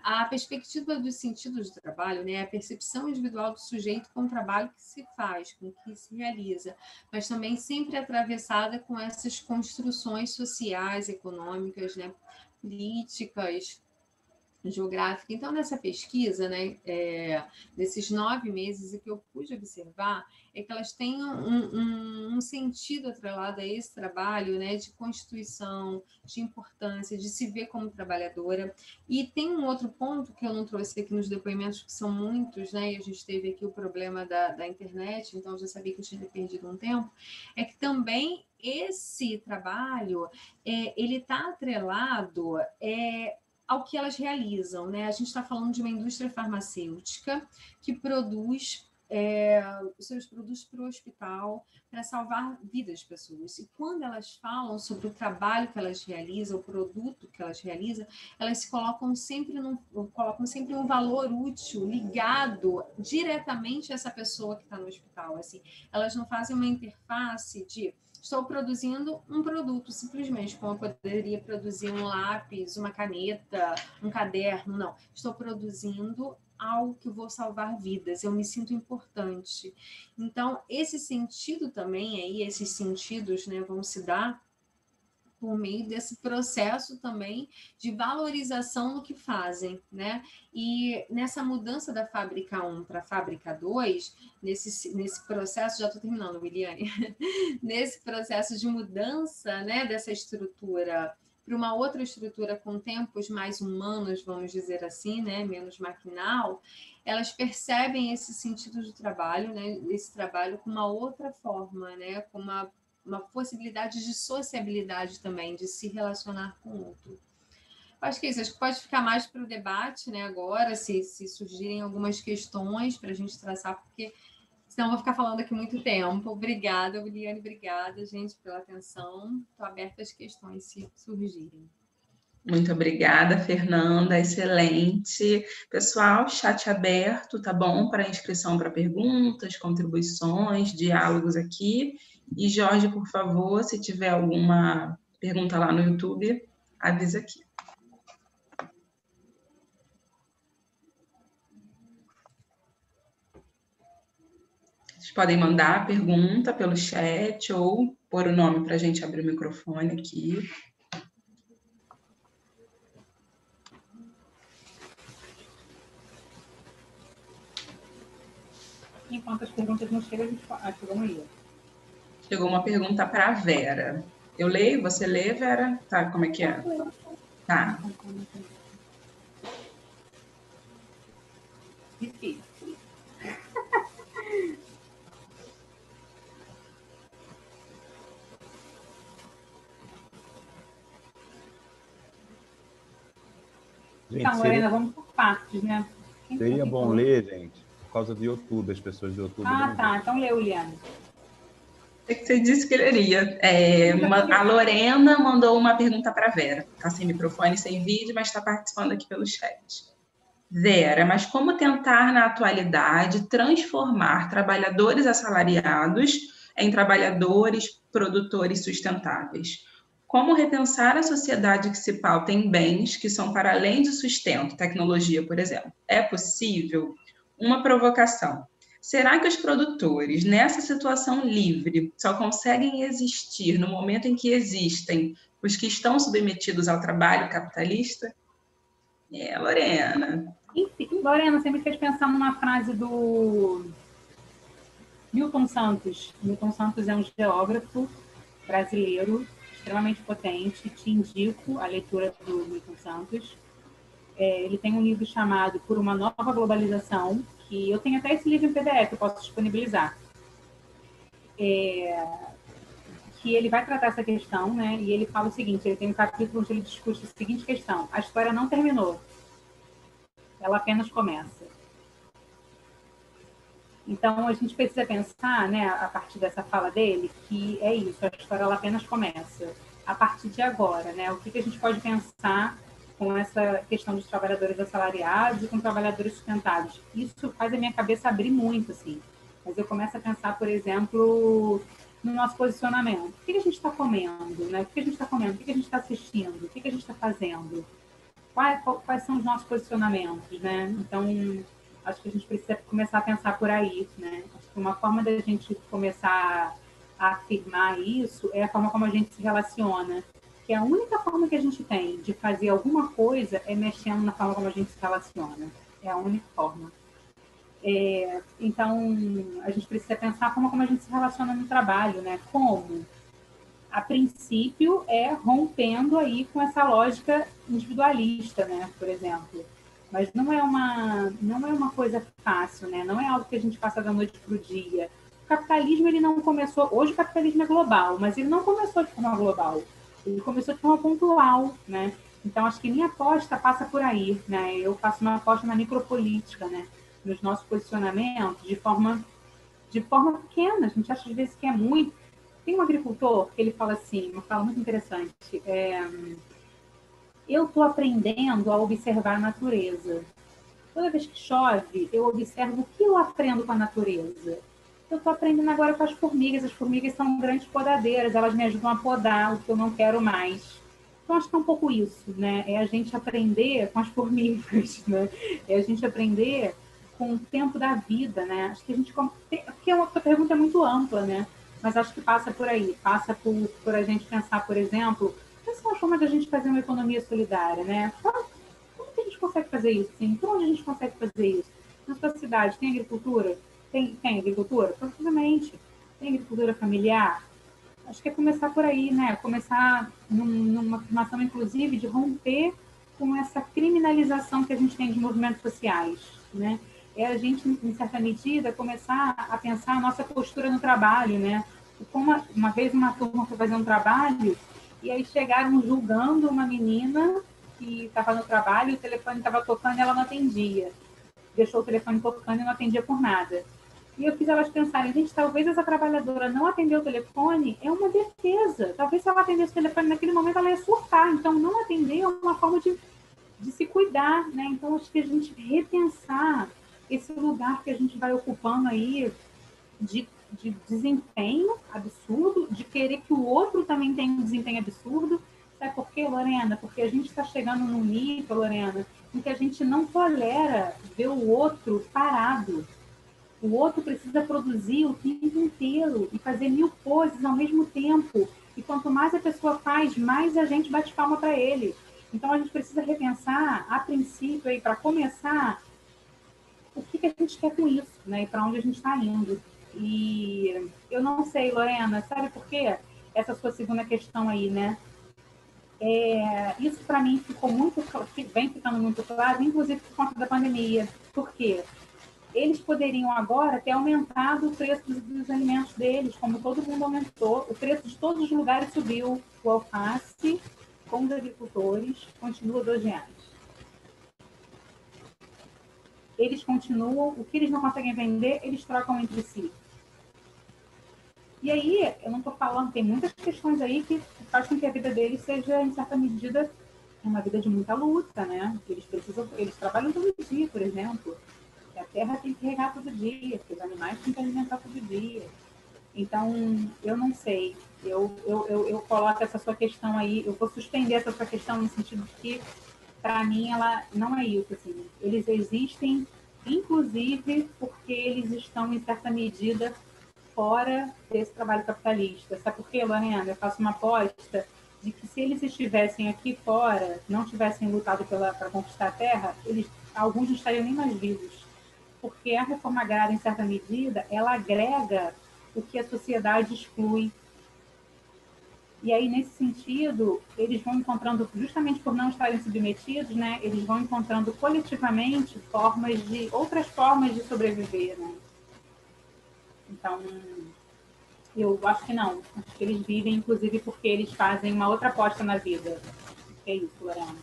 A perspectiva dos sentidos do trabalho, né, a percepção individual do sujeito com o trabalho que se faz, com o que se realiza, mas também sempre atravessada com essas construções sociais, econômicas, né, políticas, geográfica. Então, nessa pesquisa, né, nesses 9 meses, o que eu pude observar é que elas têm um sentido atrelado a esse trabalho, né, de constituição, de importância, de se ver como trabalhadora. E tem um outro ponto que eu não trouxe aqui nos depoimentos, que são muitos, né, e a gente teve aqui o problema da internet, então eu já sabia que eu tinha perdido um tempo, é que também esse trabalho, ele está atrelado ao que elas realizam, né? A gente está falando de uma indústria farmacêutica que produz os seus produtos para o hospital para salvar vidas de pessoas. E quando elas falam sobre o trabalho que elas realizam, o produto que elas realizam, elas se colocam sempre um valor útil ligado diretamente a essa pessoa que está no hospital. Assim, elas não fazem uma interface de estou produzindo um produto, simplesmente, como eu poderia produzir um lápis, uma caneta, um caderno. Não, estou produzindo algo que vou salvar vidas, eu me sinto importante. Então, esse sentido também, aí, esses sentidos, né, vão se dar por meio desse processo também de valorização do que fazem, né? E nessa mudança da fábrica 1 para a fábrica 2, nesse processo, já estou terminando, Miliane, nesse processo de mudança, né, dessa estrutura para uma outra estrutura com tempos mais humanos, vamos dizer assim, né, menos maquinal, elas percebem esse sentido do trabalho, né, esse trabalho com uma outra forma, né, com uma possibilidade de sociabilidade também, de se relacionar com o outro. Acho que é isso, acho que pode ficar mais para o debate, né, agora, se surgirem algumas questões para a gente traçar, porque senão eu vou ficar falando aqui muito tempo. Obrigada, Liliane, obrigada, gente, pela atenção. Estou aberta às questões, se surgirem. Muito obrigada, Fernanda, excelente. Pessoal, chat aberto, tá bom? Para inscrição para perguntas, contribuições, diálogos aqui. E, Jorge, por favor, se tiver alguma pergunta lá no YouTube, avisa aqui. Vocês podem mandar a pergunta pelo chat ou pôr o nome para a gente abrir o microfone aqui. Enquanto as perguntas não chegam, a gente vamos ler. Chegou uma pergunta para a Vera. Eu leio? Você lê, Vera? Tá, como é que é? Tá. Difícil. Então, Lorena, vamos por partes, né? Seria bom ler, gente, por causa do YouTube, as pessoas do YouTube. Ah, tá. Então lê, Liane. É que você disse que leria. A Lorena mandou uma pergunta para a Vera. Está sem microfone, sem vídeo, mas está participando aqui pelo chat. Vera, mas como tentar, na atualidade, transformar trabalhadores assalariados em trabalhadores produtores sustentáveis? Como repensar a sociedade que se pauta em bens que são para além de sustento, tecnologia, por exemplo? É possível? Uma provocação. Será que os produtores, nessa situação livre, só conseguem existir no momento em que existem os que estão submetidos ao trabalho capitalista? Lorena. Enfim, Lorena, você me fez pensar numa frase do Milton Santos. Milton Santos é um geógrafo brasileiro extremamente potente. Te indico a leitura do Milton Santos. Ele tem um livro chamado Por uma Nova Globalização, que eu tenho até esse livro em PDF, eu posso disponibilizar. Que ele vai tratar essa questão, né? E ele fala o seguinte, ele tem um capítulo onde ele discute a seguinte questão: a história não terminou, ela apenas começa. Então, a gente precisa pensar, né, a partir dessa fala dele, que é isso, a história ela apenas começa. A partir de agora, né? O que a gente pode pensar com essa questão dos trabalhadores assalariados e com trabalhadores sustentáveis? Isso faz a minha cabeça abrir muito, assim. Mas eu começo a pensar, por exemplo, no nosso posicionamento. O que a gente está comendo, né? O que a gente está comendo? O que a gente está assistindo? O que a gente está fazendo? Quais são os nossos posicionamentos, né? Então, acho que a gente precisa começar a pensar por aí, né? Acho que uma forma da gente começar a afirmar isso é a forma como a gente se relaciona. que a única forma que a gente tem de fazer alguma coisa é mexendo na forma como a gente se relaciona. É a única forma. Então, a gente precisa pensar a forma como a gente se relaciona no trabalho, né? Como? A princípio, é rompendo aí com essa lógica individualista, né? Por exemplo. Mas não é uma coisa fácil, né? Não é algo que a gente passa da noite para o dia. O capitalismo, ele não começou... Hoje o capitalismo é global, mas ele não começou de forma global. Ele começou de forma pontual, né? Então, acho que minha aposta passa por aí, né? Eu faço uma aposta na micropolítica, né? Nos nossos posicionamentos, de forma pequena. A gente acha, às vezes, que é muito. Tem um agricultor que ele fala assim, uma fala muito interessante, eu estou aprendendo a observar a natureza. Toda vez que chove, eu observo o que eu aprendo com a natureza. Eu estou aprendendo agora com as formigas são grandes podadeiras, elas me ajudam a podar o que eu não quero mais. Então, acho que é um pouco isso, né? É a gente aprender com as formigas, né? É a gente aprender com o tempo da vida, né? Acho que a gente... Porque a pergunta é muito ampla, né? Mas acho que passa por aí. Passa por a gente pensar, por exemplo, quais são as formas da gente fazer uma economia solidária, né? Como que a gente consegue fazer isso? Sim? Por onde a gente consegue fazer isso? Na sua cidade, tem agricultura? Tem agricultura? Provavelmente. Tem agricultura familiar? Acho que é começar por aí, né? Começar numa afirmação, inclusive, de romper com essa criminalização que a gente tem de movimentos sociais, né? É a gente, em certa medida, começar a pensar a nossa postura no trabalho, né? Como uma vez uma turma foi fazer um trabalho e aí chegaram julgando uma menina que estava no trabalho, o telefone estava tocando e ela não atendia. Deixou o telefone tocando e não atendia por nada. E eu fiz elas pensarem, gente, talvez essa trabalhadora não atender o telefone é uma defesa. Talvez se ela atendesse o telefone naquele momento, ela ia surtar. Então, não atender é uma forma de se cuidar, né? Então, acho que a gente repensar esse lugar que a gente vai ocupando aí de desempenho absurdo, de querer que o outro também tenha um desempenho absurdo. Sabe por quê, Lorena? Porque a gente está chegando num nível, Lorena, em que a gente não tolera ver o outro parado. O outro precisa produzir o tempo inteiro e fazer 1000 poses ao mesmo tempo. E quanto mais a pessoa faz, mais a gente bate palma para ele. Então, a gente precisa repensar, a princípio, para começar, o que a gente quer com isso, né? E para onde a gente está indo. E eu não sei, Lorena, sabe por quê? Essa sua segunda questão aí, né? Isso para mim vem ficando muito claro, inclusive por conta da pandemia. Por quê? Eles poderiam agora ter aumentado o preço dos alimentos deles, como todo mundo aumentou. O preço de todos os lugares subiu. O alface, com os agricultores, continua R$2. Eles continuam, o que eles não conseguem vender, eles trocam entre si. E aí, eu não estou falando, tem muitas questões aí que fazem com que a vida deles seja, em certa medida, uma vida de muita luta, né? Eles trabalham todo dia, por exemplo. A terra tem que regar todo dia, os animais têm que alimentar todo dia. Então, eu não sei. Eu coloco essa sua questão aí, eu vou suspender essa sua questão no sentido de que, para mim, ela não é isso. Assim. Eles existem, inclusive, porque eles estão, em certa medida, fora desse trabalho capitalista. Sabe por quê, Lorena? Eu faço uma aposta de que se eles estivessem aqui fora, não tivessem lutado para conquistar a terra, alguns não estariam nem mais vivos. Porque a reforma agrária, em certa medida, ela agrega o que a sociedade exclui. E aí, nesse sentido, eles vão encontrando, justamente por não estarem submetidos, né, eles vão encontrando coletivamente outras formas de sobreviver, né? Então, eu acho que não. Acho que eles vivem, inclusive, porque eles fazem uma outra aposta na vida. É isso, Lorena.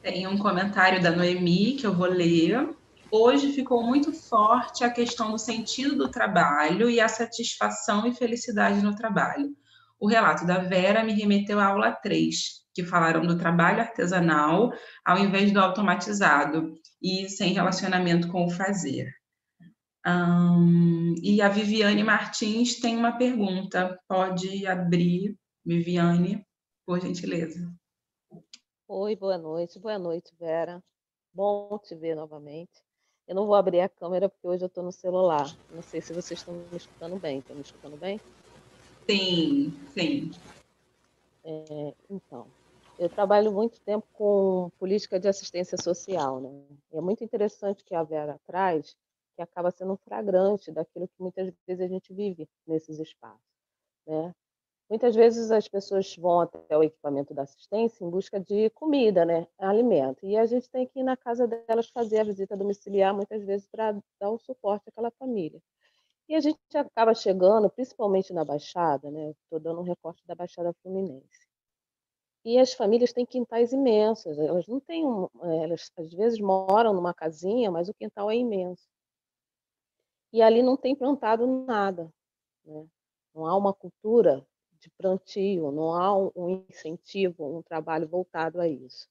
Tem um comentário da Noemi que eu vou ler. Hoje ficou muito forte a questão do sentido do trabalho e a satisfação e felicidade no trabalho. O relato da Vera me remeteu à aula 3, que falaram do trabalho artesanal ao invés do automatizado e sem relacionamento com o fazer. E a Viviane Martins tem uma pergunta. Pode abrir, Viviane, por gentileza. Oi, boa noite, Vera. Bom te ver novamente. Eu não vou abrir a câmera porque hoje eu estou no celular. Não sei se vocês estão me escutando bem. Estão me escutando bem? Sim, sim. Então, eu trabalho muito tempo com política de assistência social, né? E é muito interessante o que a Vera traz, que acaba sendo um flagrante daquilo que muitas vezes a gente vive nesses espaços, né? Muitas vezes as pessoas vão até o equipamento da assistência em busca de comida, né? Alimento. E a gente tem que ir na casa delas fazer a visita domiciliar, muitas vezes, para dar um suporte àquela família. E a gente acaba chegando, principalmente na Baixada, né? Estou dando um recorte da Baixada Fluminense. E as famílias têm quintais imensos, elas não têm elas às vezes moram numa casinha, mas o quintal é imenso. E ali não tem plantado nada, né? Não há uma cultura de plantio, não há um incentivo, um trabalho voltado a isso.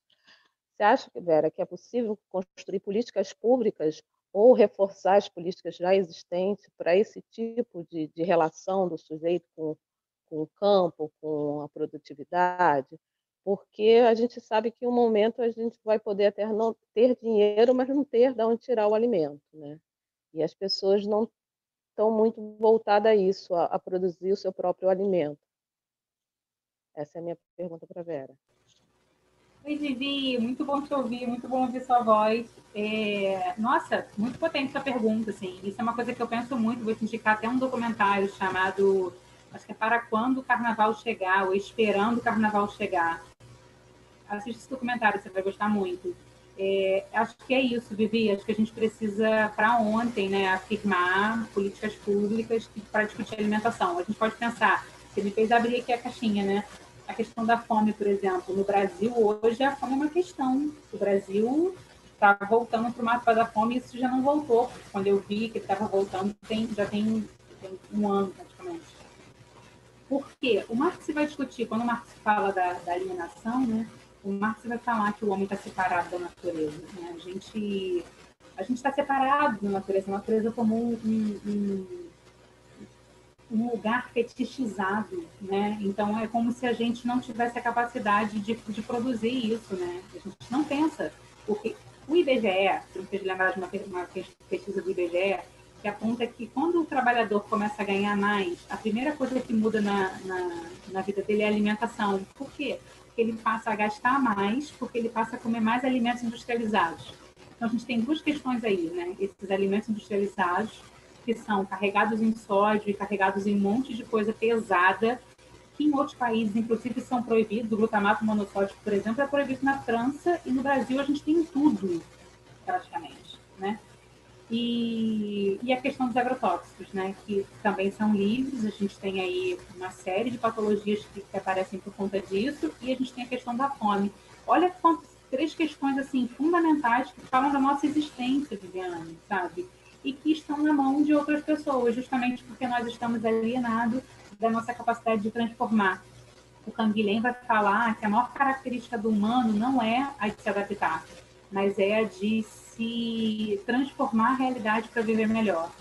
Você acha, Vera, que é possível construir políticas públicas ou reforçar as políticas já existentes para esse tipo de relação do sujeito com o campo, com a produtividade? Porque a gente sabe que em um momento a gente vai poder até não ter dinheiro, mas não ter de onde tirar o alimento, né? E as pessoas não estão muito voltadas a isso, a produzir o seu próprio alimento. Essa é a minha pergunta para a Vera. Oi, Vivi, muito bom te ouvir, muito bom ouvir sua voz. Nossa, muito potente essa pergunta, assim. Isso é uma coisa que eu penso muito, vou te indicar até um documentário chamado, acho que é Para Quando o Carnaval Chegar, ou Esperando o Carnaval Chegar. Assiste esse documentário, você vai gostar muito. Acho que é isso, Vivi, acho que a gente precisa, para ontem, né, afirmar políticas públicas para discutir alimentação. A gente pode pensar, você me fez abrir aqui a caixinha, né? A questão da fome, por exemplo. No Brasil, hoje, a fome é uma questão. O Brasil está voltando para o mapa da fome e isso já não voltou. Quando eu vi que ele estava voltando, já tem um ano, praticamente. Por quê? O Marx vai discutir, quando o Marx fala da alienação, né, o Marx vai falar que o homem está separado da natureza. Né? A gente está separado da natureza. A natureza como um lugar fetichizado, né? Então é como se a gente não tivesse a capacidade de produzir isso, né? A gente não pensa, porque o IBGE, se me fez lembrar de uma pesquisa do IBGE, que aponta que quando o trabalhador começa a ganhar mais, a primeira coisa que muda na vida dele é a alimentação. Por quê? Porque ele passa a gastar mais, porque ele passa a comer mais alimentos industrializados. Então a gente tem duas questões aí, né? Esses alimentos industrializados que são carregados em sódio e carregados em um monte de coisa pesada, que em outros países, inclusive, são proibidos. O glutamato monossódico, por exemplo, é proibido na França e no Brasil a gente tem tudo, praticamente, né? E a questão dos agrotóxicos, né, que também são livres, a gente tem aí uma série de patologias que aparecem por conta disso, e a gente tem a questão da fome. Olha quantas três questões assim fundamentais que falam da nossa existência, Viviane, sabe? E que estão na mão de outras pessoas, justamente porque nós estamos alienados da nossa capacidade de transformar. O Canguilhem vai falar que a maior característica do humano não é a de se adaptar, mas é a de se transformar a realidade para viver melhor.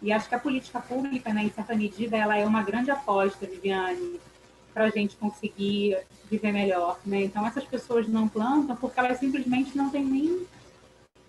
E acho que a política pública, né, em certa medida, ela é uma grande aposta, Viviane, para a gente conseguir viver melhor. Né? Então, essas pessoas não plantam porque elas simplesmente não têm nem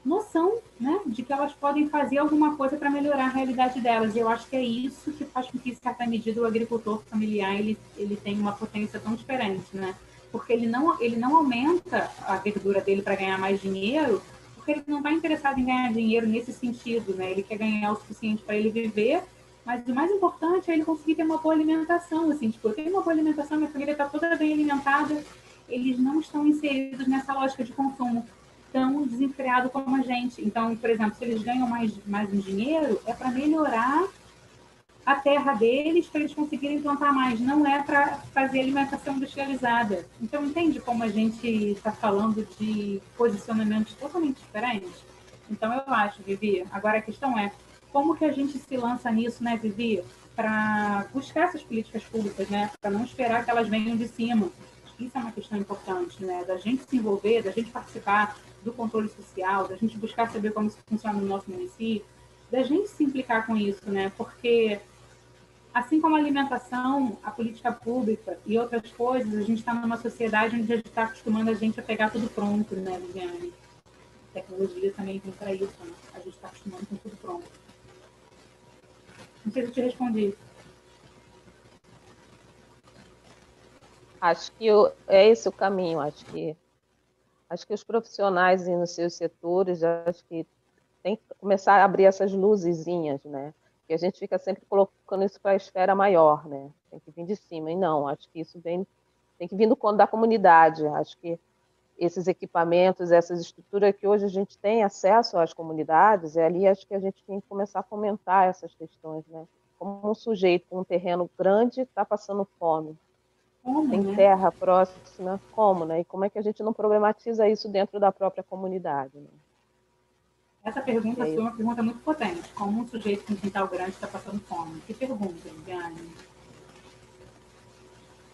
noção, né, de que elas podem fazer alguma coisa para melhorar a realidade delas. E eu acho que é isso que faz com que, em certa medida, o agricultor familiar ele tenha uma potência tão diferente, né? Porque ele não aumenta a verdura dele para ganhar mais dinheiro, porque ele não está interessado em ganhar dinheiro nesse sentido, né? Ele quer ganhar o suficiente para ele viver, mas o mais importante é ele conseguir ter uma boa alimentação, assim, tipo, eu tenho uma boa alimentação, minha família está toda bem alimentada, eles não estão inseridos nessa lógica de consumo tão desenfreado como a gente. Então, por exemplo, se eles ganham mais um dinheiro, é para melhorar a terra deles, para eles conseguirem plantar mais, não é para fazer alimentação industrializada. Então, entende como a gente está falando de posicionamentos totalmente diferentes? Então, eu acho, Vivi, agora a questão é, como que a gente se lança nisso, né, Vivi, para buscar essas políticas públicas, né, para não esperar que elas venham de cima. Isso é uma questão importante, né, da gente se envolver, da gente participar do controle social, da gente buscar saber como isso funciona no nosso município, da gente se implicar com isso, né, porque assim como a alimentação, a política pública e outras coisas, a gente está numa sociedade onde a gente está acostumando a gente a pegar tudo pronto, né, Viviane? A tecnologia também vem para isso, né? A gente está acostumando com tudo pronto. Não sei se eu te respondi. Acho que é esse o caminho. Acho que os profissionais nos seus setores, acho que tem que começar a abrir essas luzezinhas, né? Que a gente fica sempre colocando isso para a esfera maior, né? Tem que vir de cima. E não, acho que isso tem que vir da comunidade. Acho que esses equipamentos, essas estruturas que hoje a gente tem acesso às comunidades, é ali acho que a gente tem que começar a fomentar essas questões, né? Como um sujeito com um terreno grande está passando fome, tem terra próxima, como, né? E como é que a gente não problematiza isso dentro da própria comunidade, né? Essa pergunta sua é uma pergunta muito potente. Como um sujeito com quintal grande está passando fome? Que pergunta, Viviane?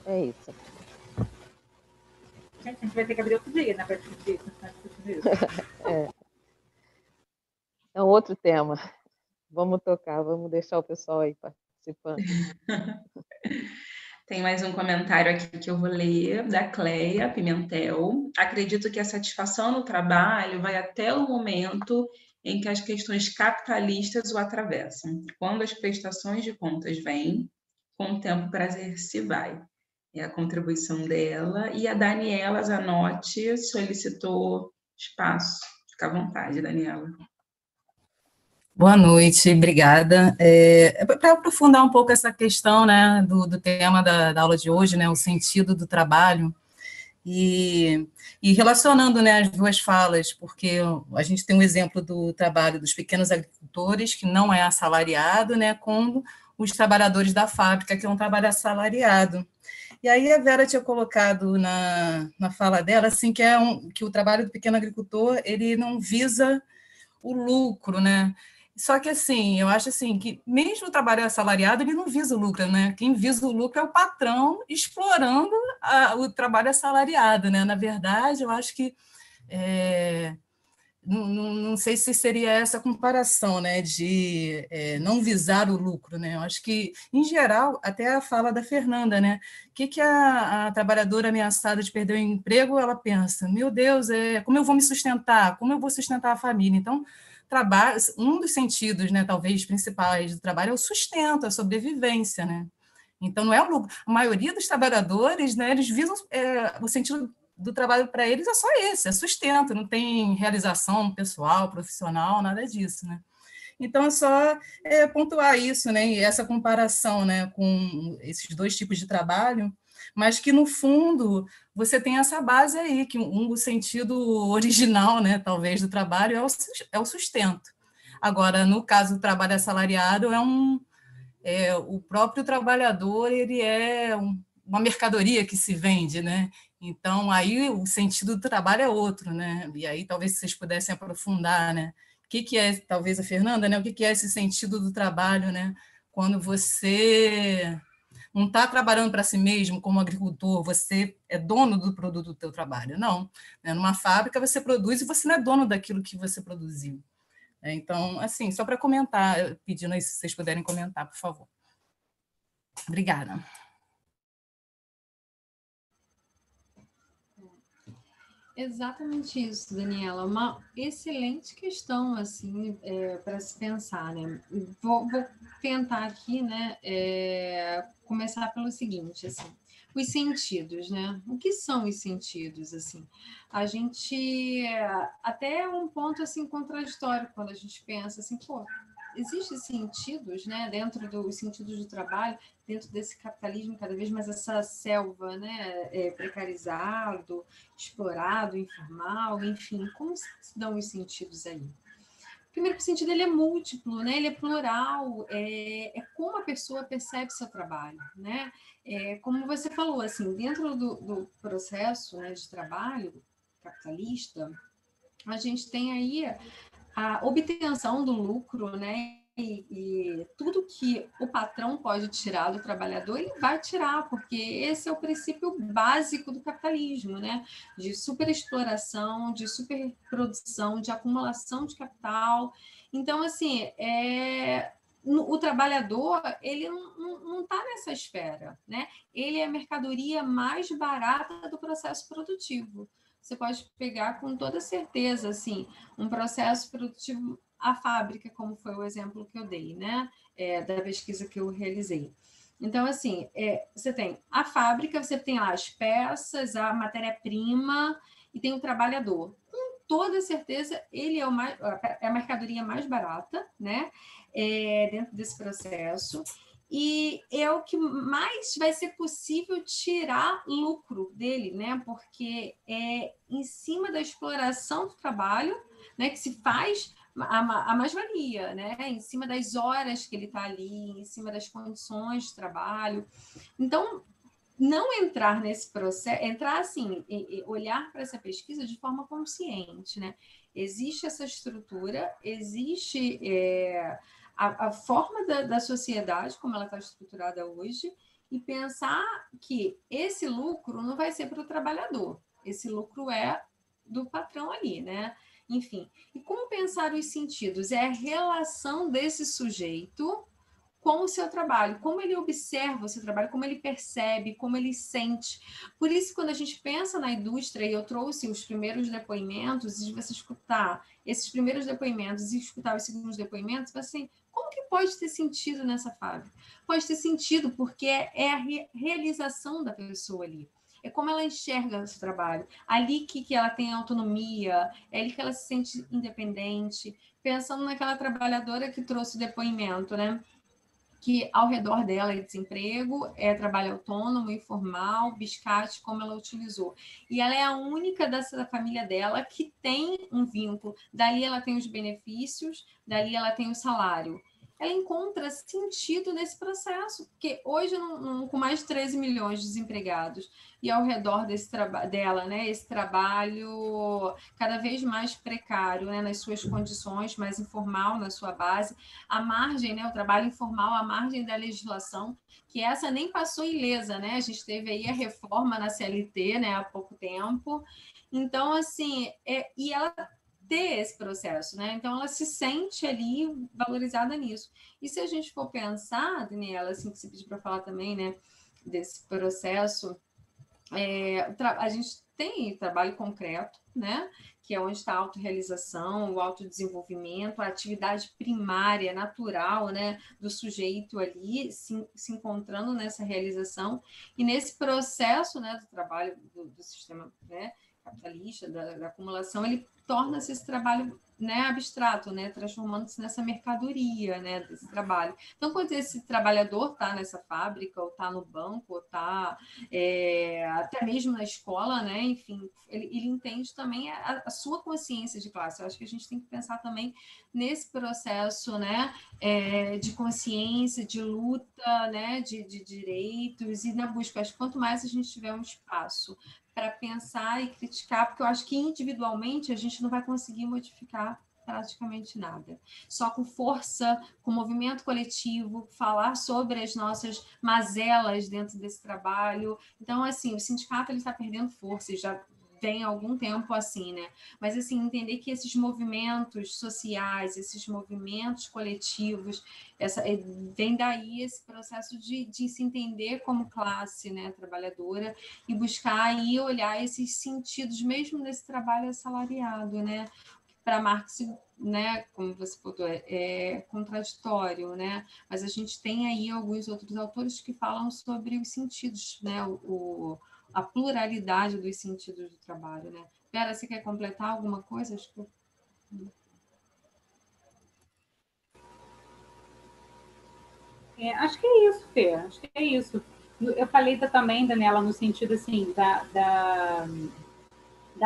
É isso. Gente, a gente vai ter que abrir outro dia, né, para discutir isso. É um outro tema. Vamos tocar, vamos deixar o pessoal aí participando. Tem mais um comentário aqui que eu vou ler, da Cleia Pimentel. Acredito que a satisfação no trabalho vai até o momento em que as questões capitalistas o atravessam. Quando as prestações de contas vêm, com o tempo o prazer se vai. É a contribuição dela. E a Daniela Zanotti solicitou espaço. Fica à vontade, Daniela. Boa noite, obrigada. Para aprofundar um pouco essa questão, né, do tema da aula de hoje, né, o sentido do trabalho, e relacionando, né, as duas falas, porque a gente tem um exemplo do trabalho dos pequenos agricultores, que não é assalariado, né, com os trabalhadores da fábrica, que é um trabalho assalariado. E aí a Vera tinha colocado na fala dela, assim, que o trabalho do pequeno agricultor, ele não visa o lucro, né? Só que, assim, eu acho assim, que mesmo o trabalho assalariado, ele não visa o lucro, né? Quem visa o lucro é o patrão explorando o trabalho assalariado, né? Na verdade, eu acho que não sei se seria essa comparação, né, de não visar o lucro, né? Eu acho que, em geral, até a fala da Fernanda, né? O que a trabalhadora ameaçada de perder o emprego, ela pensa, meu Deus, como eu vou me sustentar? Como eu vou sustentar a família? Então, um dos sentidos, né, talvez principais do trabalho é o sustento, a sobrevivência, né? Então, não é o lucro. A maioria dos trabalhadores, né, eles visam o sentido do trabalho para eles é só esse, é sustento, não tem realização pessoal, profissional, nada disso, né? Então, é só pontuar isso, né, e essa comparação, né, com esses dois tipos de trabalho, mas que, no fundo, você tem essa base aí, que o sentido original, né, talvez, do trabalho é o sustento. Agora, no caso do trabalho assalariado, o próprio trabalhador, ele é uma mercadoria que se vende, né? Então, aí o sentido do trabalho é outro, né? E aí talvez vocês pudessem aprofundar, né? O que é, talvez a Fernanda, né? O que é esse sentido do trabalho, né? Quando você não está trabalhando para si mesmo como agricultor, você é dono do produto do teu trabalho, não. Né? Numa fábrica você produz e você não é dono daquilo que você produziu. Então, assim, só para comentar, pedindo aí se vocês puderem comentar, por favor. Obrigada. Exatamente isso, Daniela. Uma excelente questão, assim, para se pensar, né? Vou tentar aqui, né, começar pelo seguinte, assim, os sentidos, né? O que são os sentidos, assim? A gente, até é um ponto, assim, contraditório quando a gente pensa, assim, pô, existem sentidos, né, dentro dos sentidos do trabalho, dentro desse capitalismo cada vez mais essa selva, né, precarizado, explorado, informal, enfim, como se dão os sentidos aí? Primeiro, que o sentido ele é múltiplo, né? Ele é plural, é como a pessoa percebe seu trabalho, né? Como você falou, assim, dentro do processo, né, de trabalho capitalista, a gente tem aí a obtenção do lucro, né? E tudo que o patrão pode tirar do trabalhador, ele vai tirar, porque esse é o princípio básico do capitalismo, né? De superexploração, de superprodução, de acumulação de capital. Então, assim, o trabalhador, ele não está nessa esfera, né? Ele é a mercadoria mais barata do processo produtivo. Você pode pegar com toda certeza, assim, um processo produtivo, a fábrica, como foi o exemplo que eu dei, né? Da pesquisa que eu realizei. Então, assim, você tem a fábrica, você tem lá as peças, a matéria-prima e tem o trabalhador. Com toda certeza, ele é a mercadoria mais barata, né? Dentro desse processo. E é o que mais vai ser possível tirar lucro dele, né? Porque é em cima da exploração do trabalho, né, que se faz a mais-valia, né? Em cima das horas que ele está ali, em cima das condições de trabalho. Então, não entrar nesse processo, entrar assim, olhar para essa pesquisa de forma consciente, né? Existe essa estrutura, existe a forma da sociedade, como ela está estruturada hoje, e pensar que esse lucro não vai ser para o trabalhador, esse lucro é do patrão ali, né? Enfim, e como pensar os sentidos? É a relação desse sujeito com o seu trabalho, como ele observa o seu trabalho, como ele percebe, como ele sente. Por isso, quando a gente pensa na indústria, e eu trouxe os primeiros depoimentos, e você escutar esses primeiros depoimentos e escutar os segundos depoimentos, assim, como que pode ter sentido nessa fábrica? Pode ter sentido porque é a realização da pessoa ali. É como ela enxerga o seu trabalho. Ali que ela tem autonomia, é ali que ela se sente independente. Pensando naquela trabalhadora que trouxe o depoimento, né? Que ao redor dela é desemprego, é trabalho autônomo, informal, biscate, como ela utilizou. E ela é a única dessa família dela que tem um vínculo. Dali ela tem os benefícios, dali ela tem o salário. Ela encontra sentido nesse processo, porque hoje, com mais de 13 milhões de desempregados, e ao redor dela, né, esse trabalho cada vez mais precário, né, nas suas condições, mais informal na sua base, a margem, né, o trabalho informal, a margem da legislação, que essa nem passou ilesa, né? A gente teve aí a reforma na CLT, né, há pouco tempo. Então, assim, e ela ter esse processo, né? Então, ela se sente ali valorizada nisso. E se a gente for pensar, Daniela, assim, que você pediu para falar também, né, desse processo, a gente tem trabalho concreto, né? Que é onde está a autorrealização, o autodesenvolvimento, a atividade primária, natural, né? Do sujeito ali se encontrando nessa realização. E nesse processo, né, do trabalho do sistema, né, capitalista, da acumulação, ele torna-se esse trabalho, né, abstrato, né, transformando-se nessa mercadoria, né, desse trabalho. Então, quando esse trabalhador está nessa fábrica, ou está no banco, ou está até mesmo na escola, né, enfim, ele entende também a sua consciência de classe. Eu acho que a gente tem que pensar também nesse processo, né, de consciência, de luta, né, de direitos e na busca. Acho que quanto mais a gente tiver um espaço para pensar e criticar, porque eu acho que individualmente a gente não vai conseguir modificar praticamente nada. Só com força, com movimento coletivo, falar sobre as nossas mazelas dentro desse trabalho. Então, assim, o sindicato está perdendo força, e já vem há algum tempo assim, né? Mas, assim, entender que esses movimentos sociais, esses movimentos coletivos, vem daí esse processo de se entender como classe, né, trabalhadora, e buscar aí olhar esses sentidos, mesmo nesse trabalho assalariado, né? Para Marx, né, como você botou, é contraditório, né? Mas a gente tem aí alguns outros autores que falam sobre os sentidos, né? A pluralidade dos sentidos do trabalho, né? Vera, você quer completar alguma coisa? Acho que acho que é isso, Fê. Acho que é isso. Eu falei também, Daniela, no sentido assim da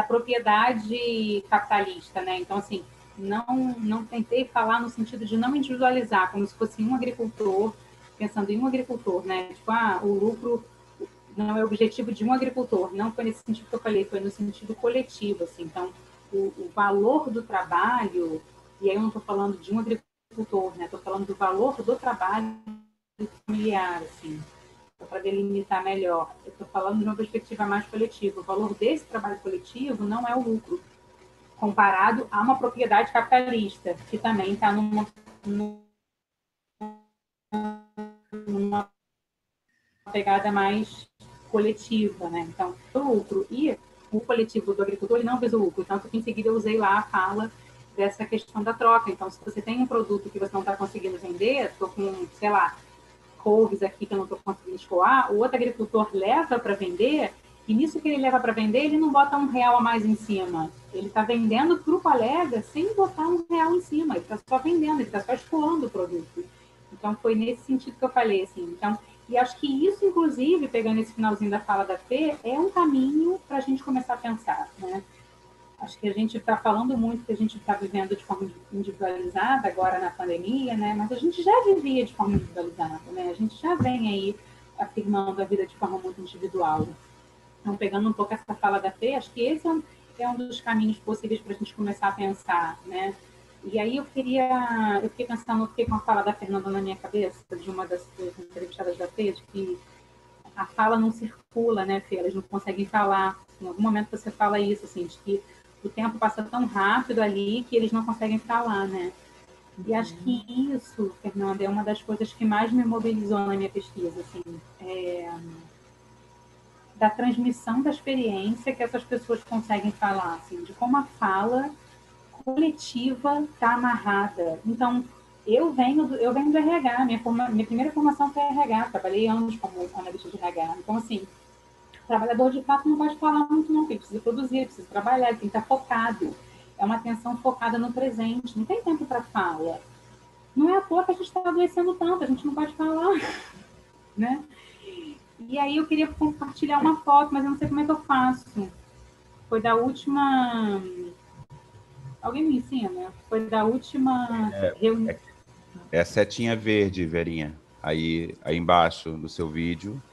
propriedade capitalista, né? Então, assim, não tentei falar no sentido de não individualizar, como se fosse um agricultor, pensando em um agricultor, né? Tipo, o lucro não é o objetivo de um agricultor. Não foi nesse sentido que eu falei, foi no sentido coletivo, assim. Então, o valor do trabalho, e aí eu não estou falando de um agricultor, né? Estou falando do valor do trabalho familiar, assim, para delimitar melhor. Eu estou falando de uma perspectiva mais coletiva. O valor desse trabalho coletivo não é o lucro, comparado a uma propriedade capitalista, que também está numa pegada mais coletiva, né? Então, o lucro e o coletivo do agricultor, ele não visa o lucro. Tanto que em seguida eu usei lá a fala dessa questão da troca. Então, se você tem um produto que você não está conseguindo vender, estou com, sei lá, couves aqui que eu não estou conseguindo escoar, o outro agricultor leva para vender, e nisso que ele leva para vender, ele não bota R$1 a mais em cima. Ele está vendendo para o colega sem botar R$1 em cima. Ele está só vendendo, ele está só escoando o produto. Então, foi nesse sentido que eu falei, assim. Então, e acho que isso, inclusive, pegando esse finalzinho da fala da Fê, é um caminho para a gente começar a pensar, né? Acho que a gente está falando muito que a gente está vivendo de forma individualizada agora na pandemia, né? Mas a gente já vivia de forma individualizada, né? A gente já vem aí afirmando a vida de forma muito individual. Então, pegando um pouco essa fala da Fê, acho que esse é um dos caminhos possíveis para a gente começar a pensar, né? E aí eu fiquei pensando, fiquei com a fala da Fernanda na minha cabeça, de uma das entrevistadas da Fê, de que a fala não circula, né, Fê? Elas não conseguem falar. Em algum momento você fala isso, assim, de que o tempo passa tão rápido ali que eles não conseguem falar, né? E acho que isso, Fernanda, é uma das coisas que mais me mobilizou na minha pesquisa, assim, da transmissão da experiência que essas pessoas conseguem falar, assim, de como a fala coletiva está amarrada. Então, eu venho do RH, minha primeira formação foi RH, trabalhei anos como analista de RH. Então, assim, o trabalhador de fato não pode falar muito, não, ele precisa produzir, ele precisa trabalhar, ele tem que estar focado. É uma atenção focada no presente, não tem tempo para fala. Não é à toa que a gente está adoecendo tanto, a gente não pode falar, né? E aí eu queria compartilhar uma foto, mas eu não sei como é que eu faço. Foi da última... Alguém me ensina? Foi da última reunião. É a setinha verde, Verinha. Aí embaixo no seu vídeo.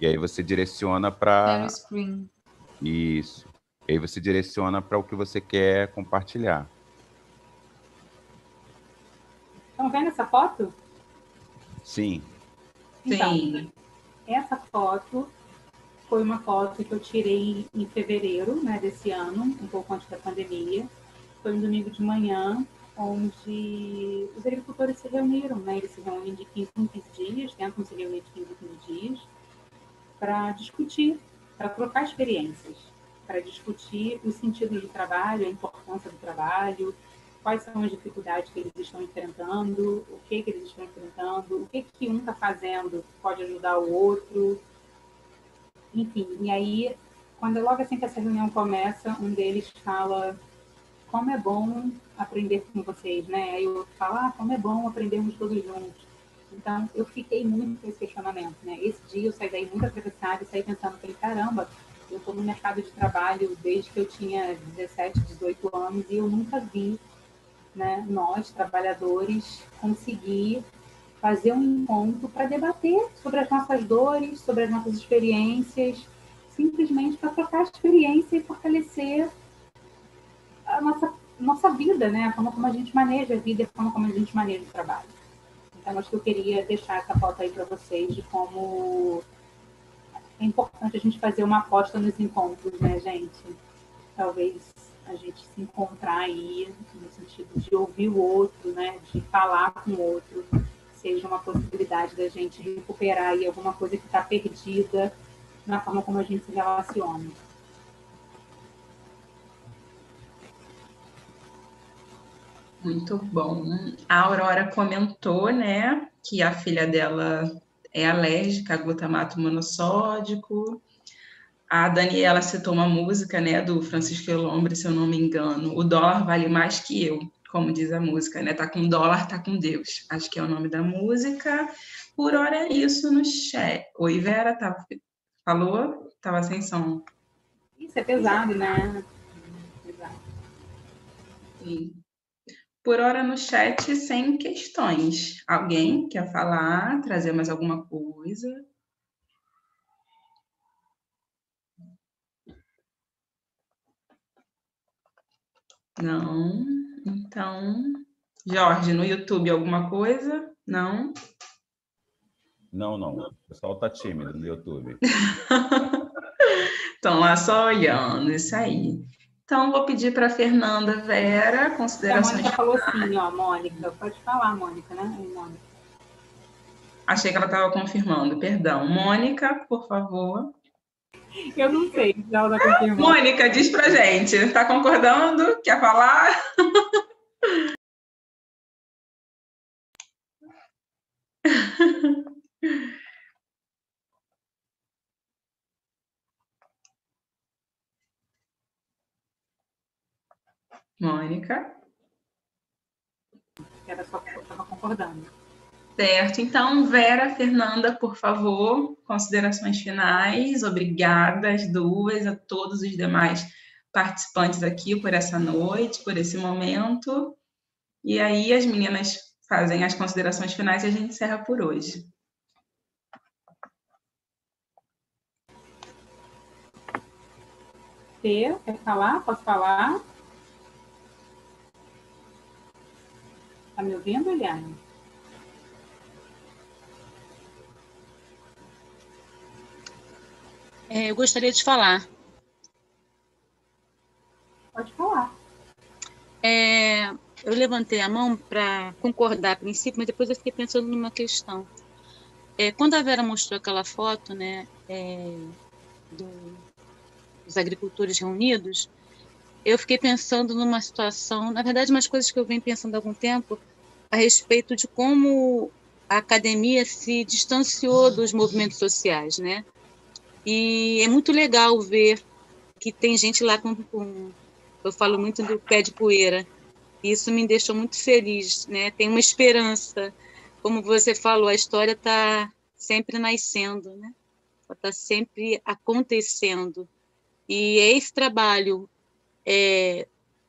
E aí você direciona para... screen. Isso. E aí você direciona para o que você quer compartilhar. Estão vendo essa foto? Sim. Então, Sim. essa foto foi uma foto que eu tirei em fevereiro, né, desse ano, um pouco antes da pandemia. Foi um domingo de manhã, onde os agricultores se reuniram, né? Eles se reúnem de 15 em 15 dias, tentam se reunir de 15 em 15 dias, para discutir, para trocar experiências, para discutir os sentidos do trabalho, a importância do trabalho, quais são as dificuldades que eles estão enfrentando, o que eles estão enfrentando, o que um está fazendo que pode ajudar o outro. Enfim, e aí, logo assim que essa reunião começa, um deles fala: como é bom aprender com vocês, né? Aí eu falo, como é bom aprendermos todos juntos. Então, eu fiquei muito com esse questionamento, né? Esse dia eu saí daí muito atravessada e saí pensando, caramba, eu estou no mercado de trabalho desde que eu tinha 17, 18 anos e eu nunca vi, né, nós, trabalhadores, conseguir fazer um encontro para debater sobre as nossas dores, sobre as nossas experiências, simplesmente para trocar experiência e fortalecer a nossa vida, né? A forma como a gente maneja a vida e a forma como a gente maneja o trabalho. Então, acho que eu queria deixar essa foto aí para vocês de como é importante a gente fazer uma aposta nos encontros, né, gente? Talvez a gente se encontrar aí no sentido de ouvir o outro, né? De falar com o outro, seja uma possibilidade da gente recuperar aí alguma coisa que está perdida na forma como a gente se relaciona. Muito bom. A Aurora comentou, né, que a filha dela é alérgica a glutamato monossódico. A Daniela citou uma música, né, do Francisco Elombre, se eu não me engano. O dólar vale mais que eu, como diz a música, né? Tá com dólar, tá com Deus. Acho que é o nome da música. Por hora é isso no chat. Oi, Vera, falou? Tava sem som. Isso é pesado, né? Pesado. Sim. Por hora no chat, sem questões. Alguém quer falar, trazer mais alguma coisa? Não? Então, Jorge, no YouTube alguma coisa? Não? Não. O pessoal tá tímido no YouTube. Estão lá só olhando, isso aí. Então, vou pedir para a Fernanda Vera, considerações. A Mônica falou sim, ó, Mônica. Pode falar, Mônica, né? Mônica. Achei que ela estava confirmando, perdão. Mônica, por favor. Eu não sei se ela está confirmando. Mônica, diz pra gente. Está concordando? Quer falar? Mônica? Era só que eu estava concordando. Certo. Então, Vera, Fernanda, por favor, considerações finais. Obrigada às duas, a todos os demais participantes aqui por essa noite, por esse momento. E aí as meninas fazem as considerações finais e a gente encerra por hoje. Fê, quer falar? Posso falar? Tá me ouvindo, Eliane? Eu gostaria de falar. Pode falar. Eu levantei a mão para concordar a princípio, mas depois eu fiquei pensando numa questão. Quando a Vera mostrou aquela foto, né, dos agricultores reunidos, eu fiquei pensando numa situação, na verdade, umas coisas que eu venho pensando há algum tempo, a respeito de como a academia se distanciou dos movimentos sociais, né? E é muito legal ver que tem gente lá eu falo muito do pé de poeira, e isso me deixou muito feliz, né? Tem uma esperança, como você falou, a história está sempre nascendo, né? Está sempre acontecendo, e é esse trabalho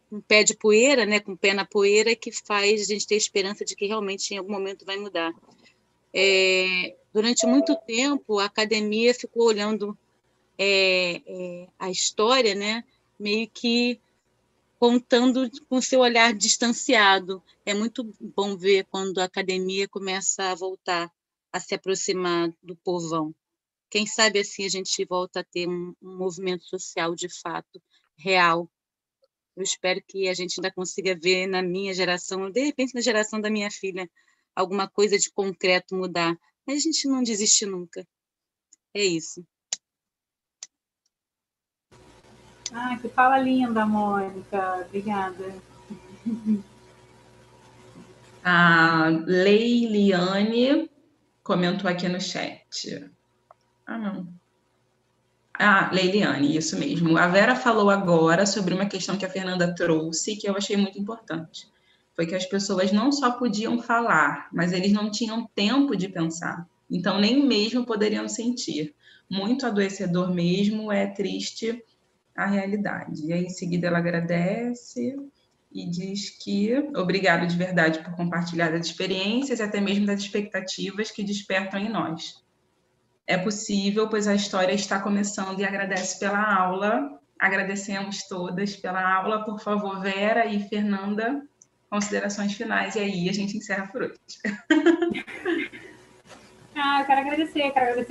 com pé de poeira, né, com pé na poeira, que faz a gente ter esperança de que realmente em algum momento vai mudar. Durante muito tempo, a academia ficou olhando a história, né, meio que contando com seu olhar distanciado. É muito bom ver quando a academia começa a voltar a se aproximar do povão. Quem sabe assim a gente volta a ter um movimento social de fato, real. Eu espero que a gente ainda consiga ver na minha geração, de repente na geração da minha filha, alguma coisa de concreto mudar. Mas a gente não desiste nunca. É isso. Que fala linda, Mônica. Obrigada. A Leiliane comentou aqui no chat. Não. Leiliane, isso mesmo. A Vera falou agora sobre uma questão que a Fernanda trouxe, que eu achei muito importante. Foi que as pessoas não só podiam falar, mas eles não tinham tempo de pensar. Então, nem mesmo poderiam sentir. Muito adoecedor mesmo, é triste a realidade. E aí, em seguida, ela agradece e diz que obrigado de verdade por compartilhar as experiências e até mesmo das expectativas que despertam em nós. É possível, pois a história está começando, e agradece pela aula. Agradecemos todas pela aula. Por favor, Vera e Fernanda, considerações finais, e aí a gente encerra por hoje. Eu quero agradecer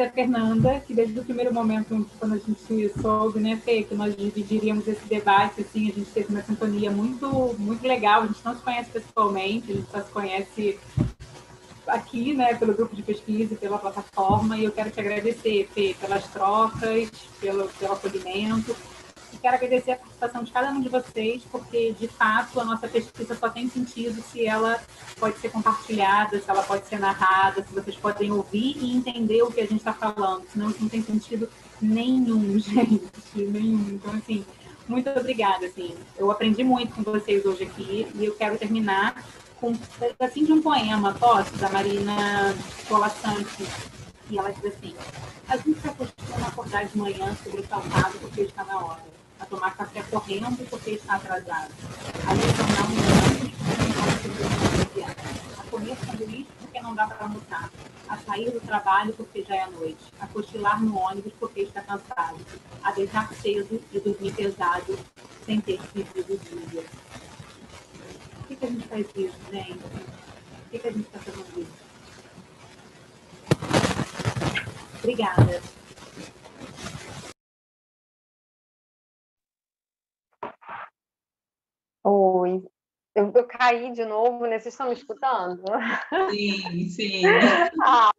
a Fernanda, que desde o primeiro momento, quando a gente soube, né, Fê, que nós dividiríamos esse debate, assim, a gente teve uma sintonia muito, muito legal. A gente não se conhece pessoalmente, a gente só se conhece aqui, né, pelo grupo de pesquisa e pela plataforma, e eu quero te agradecer, Fê, pelas trocas, pelo acolhimento, e quero agradecer a participação de cada um de vocês, porque, de fato, a nossa pesquisa só tem sentido se ela pode ser compartilhada, se ela pode ser narrada, se vocês podem ouvir e entender o que a gente está falando, senão isso não tem sentido nenhum, gente, nenhum. Então, assim, muito obrigada, assim, eu aprendi muito com vocês hoje aqui, e eu quero terminar com um pedacinho de um poema, posso, da Marina Colasanti, e ela diz assim: a gente se acostuma a acordar de manhã sobressaltado porque está na hora, a tomar café correndo porque está atrasado, a lecionar a comer sanduíche porque não dá para almoçar, a sair do trabalho porque já é noite, a cochilar no ônibus porque está cansado, a deitar cedo e dormir pesado sem ter vivido o dia. Por que a gente faz isso, gente? Por que a gente está fazendo isso? Obrigada. Oi. Eu caí de novo, né? Vocês estão me escutando? Sim, sim.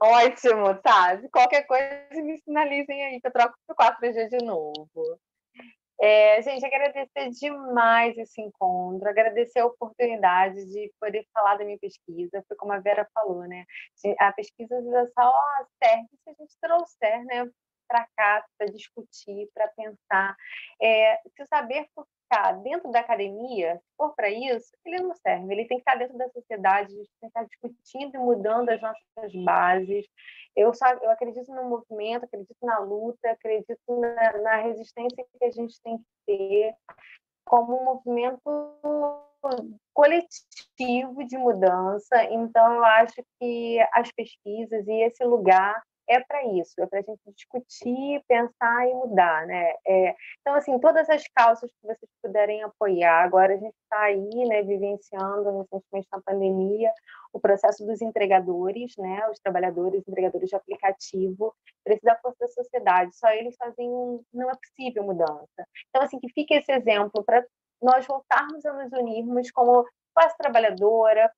Ótimo, tá. Qualquer coisa me sinalizem aí que eu troco pro 4G de novo. Gente, agradecer demais esse encontro, agradecer a oportunidade de poder falar da minha pesquisa, foi como a Vera falou, né? A pesquisa só serve se a gente trouxer, né, para cá, para discutir, para pensar. Se o saber for ficar dentro da academia, se for para isso, ele não serve, ele tem que estar dentro da sociedade, a gente tem que estar discutindo e mudando as nossas bases. Eu acredito no movimento, acredito na luta, acredito na resistência que a gente tem que ter como um movimento coletivo de mudança. Então, eu acho que as pesquisas e esse lugar é para isso, é para a gente discutir, pensar e mudar, né? Então, assim, todas as causas que vocês puderem apoiar. Agora a gente está aí, né, vivenciando recentemente na pandemia o processo dos entregadores, né? Os trabalhadores, entregadores de aplicativo, precisa da força da sociedade. Só eles sozinhos não é possível mudança. Então, assim, que fique esse exemplo para nós voltarmos a nos unirmos como classe trabalhadora,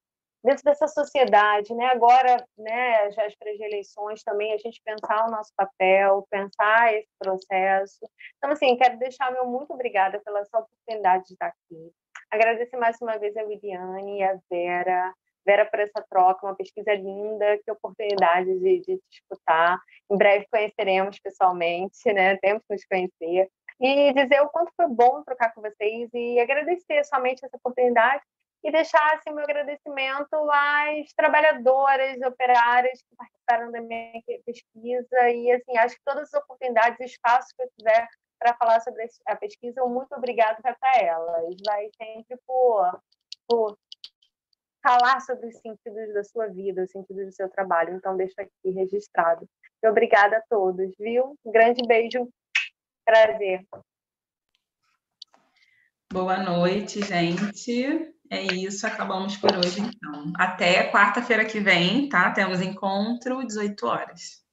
dentro dessa sociedade, né? Agora, né, já as eleições também, a gente pensar o nosso papel, pensar esse processo. Então, assim, quero deixar meu muito obrigada pela sua oportunidade de estar aqui. Agradecer mais uma vez a Liliane e a Vera por essa troca, uma pesquisa linda, que oportunidade de disputar. Em breve conheceremos pessoalmente, né? Temos que nos conhecer. E dizer o quanto foi bom trocar com vocês e agradecer somente essa oportunidade e deixar assim, o meu agradecimento às trabalhadoras, operárias que participaram da minha pesquisa e assim, acho que todas as oportunidades e espaços que eu tiver para falar sobre a pesquisa, o muito obrigado vai para elas. Vai sempre por falar sobre os sentidos da sua vida, os sentidos do seu trabalho. Então, deixo aqui registrado. E obrigada a todos, viu? Um grande beijo. Prazer. Boa noite, gente. É isso, acabamos por hoje, então. Até quarta-feira que vem, tá? Temos encontro, 18 horas.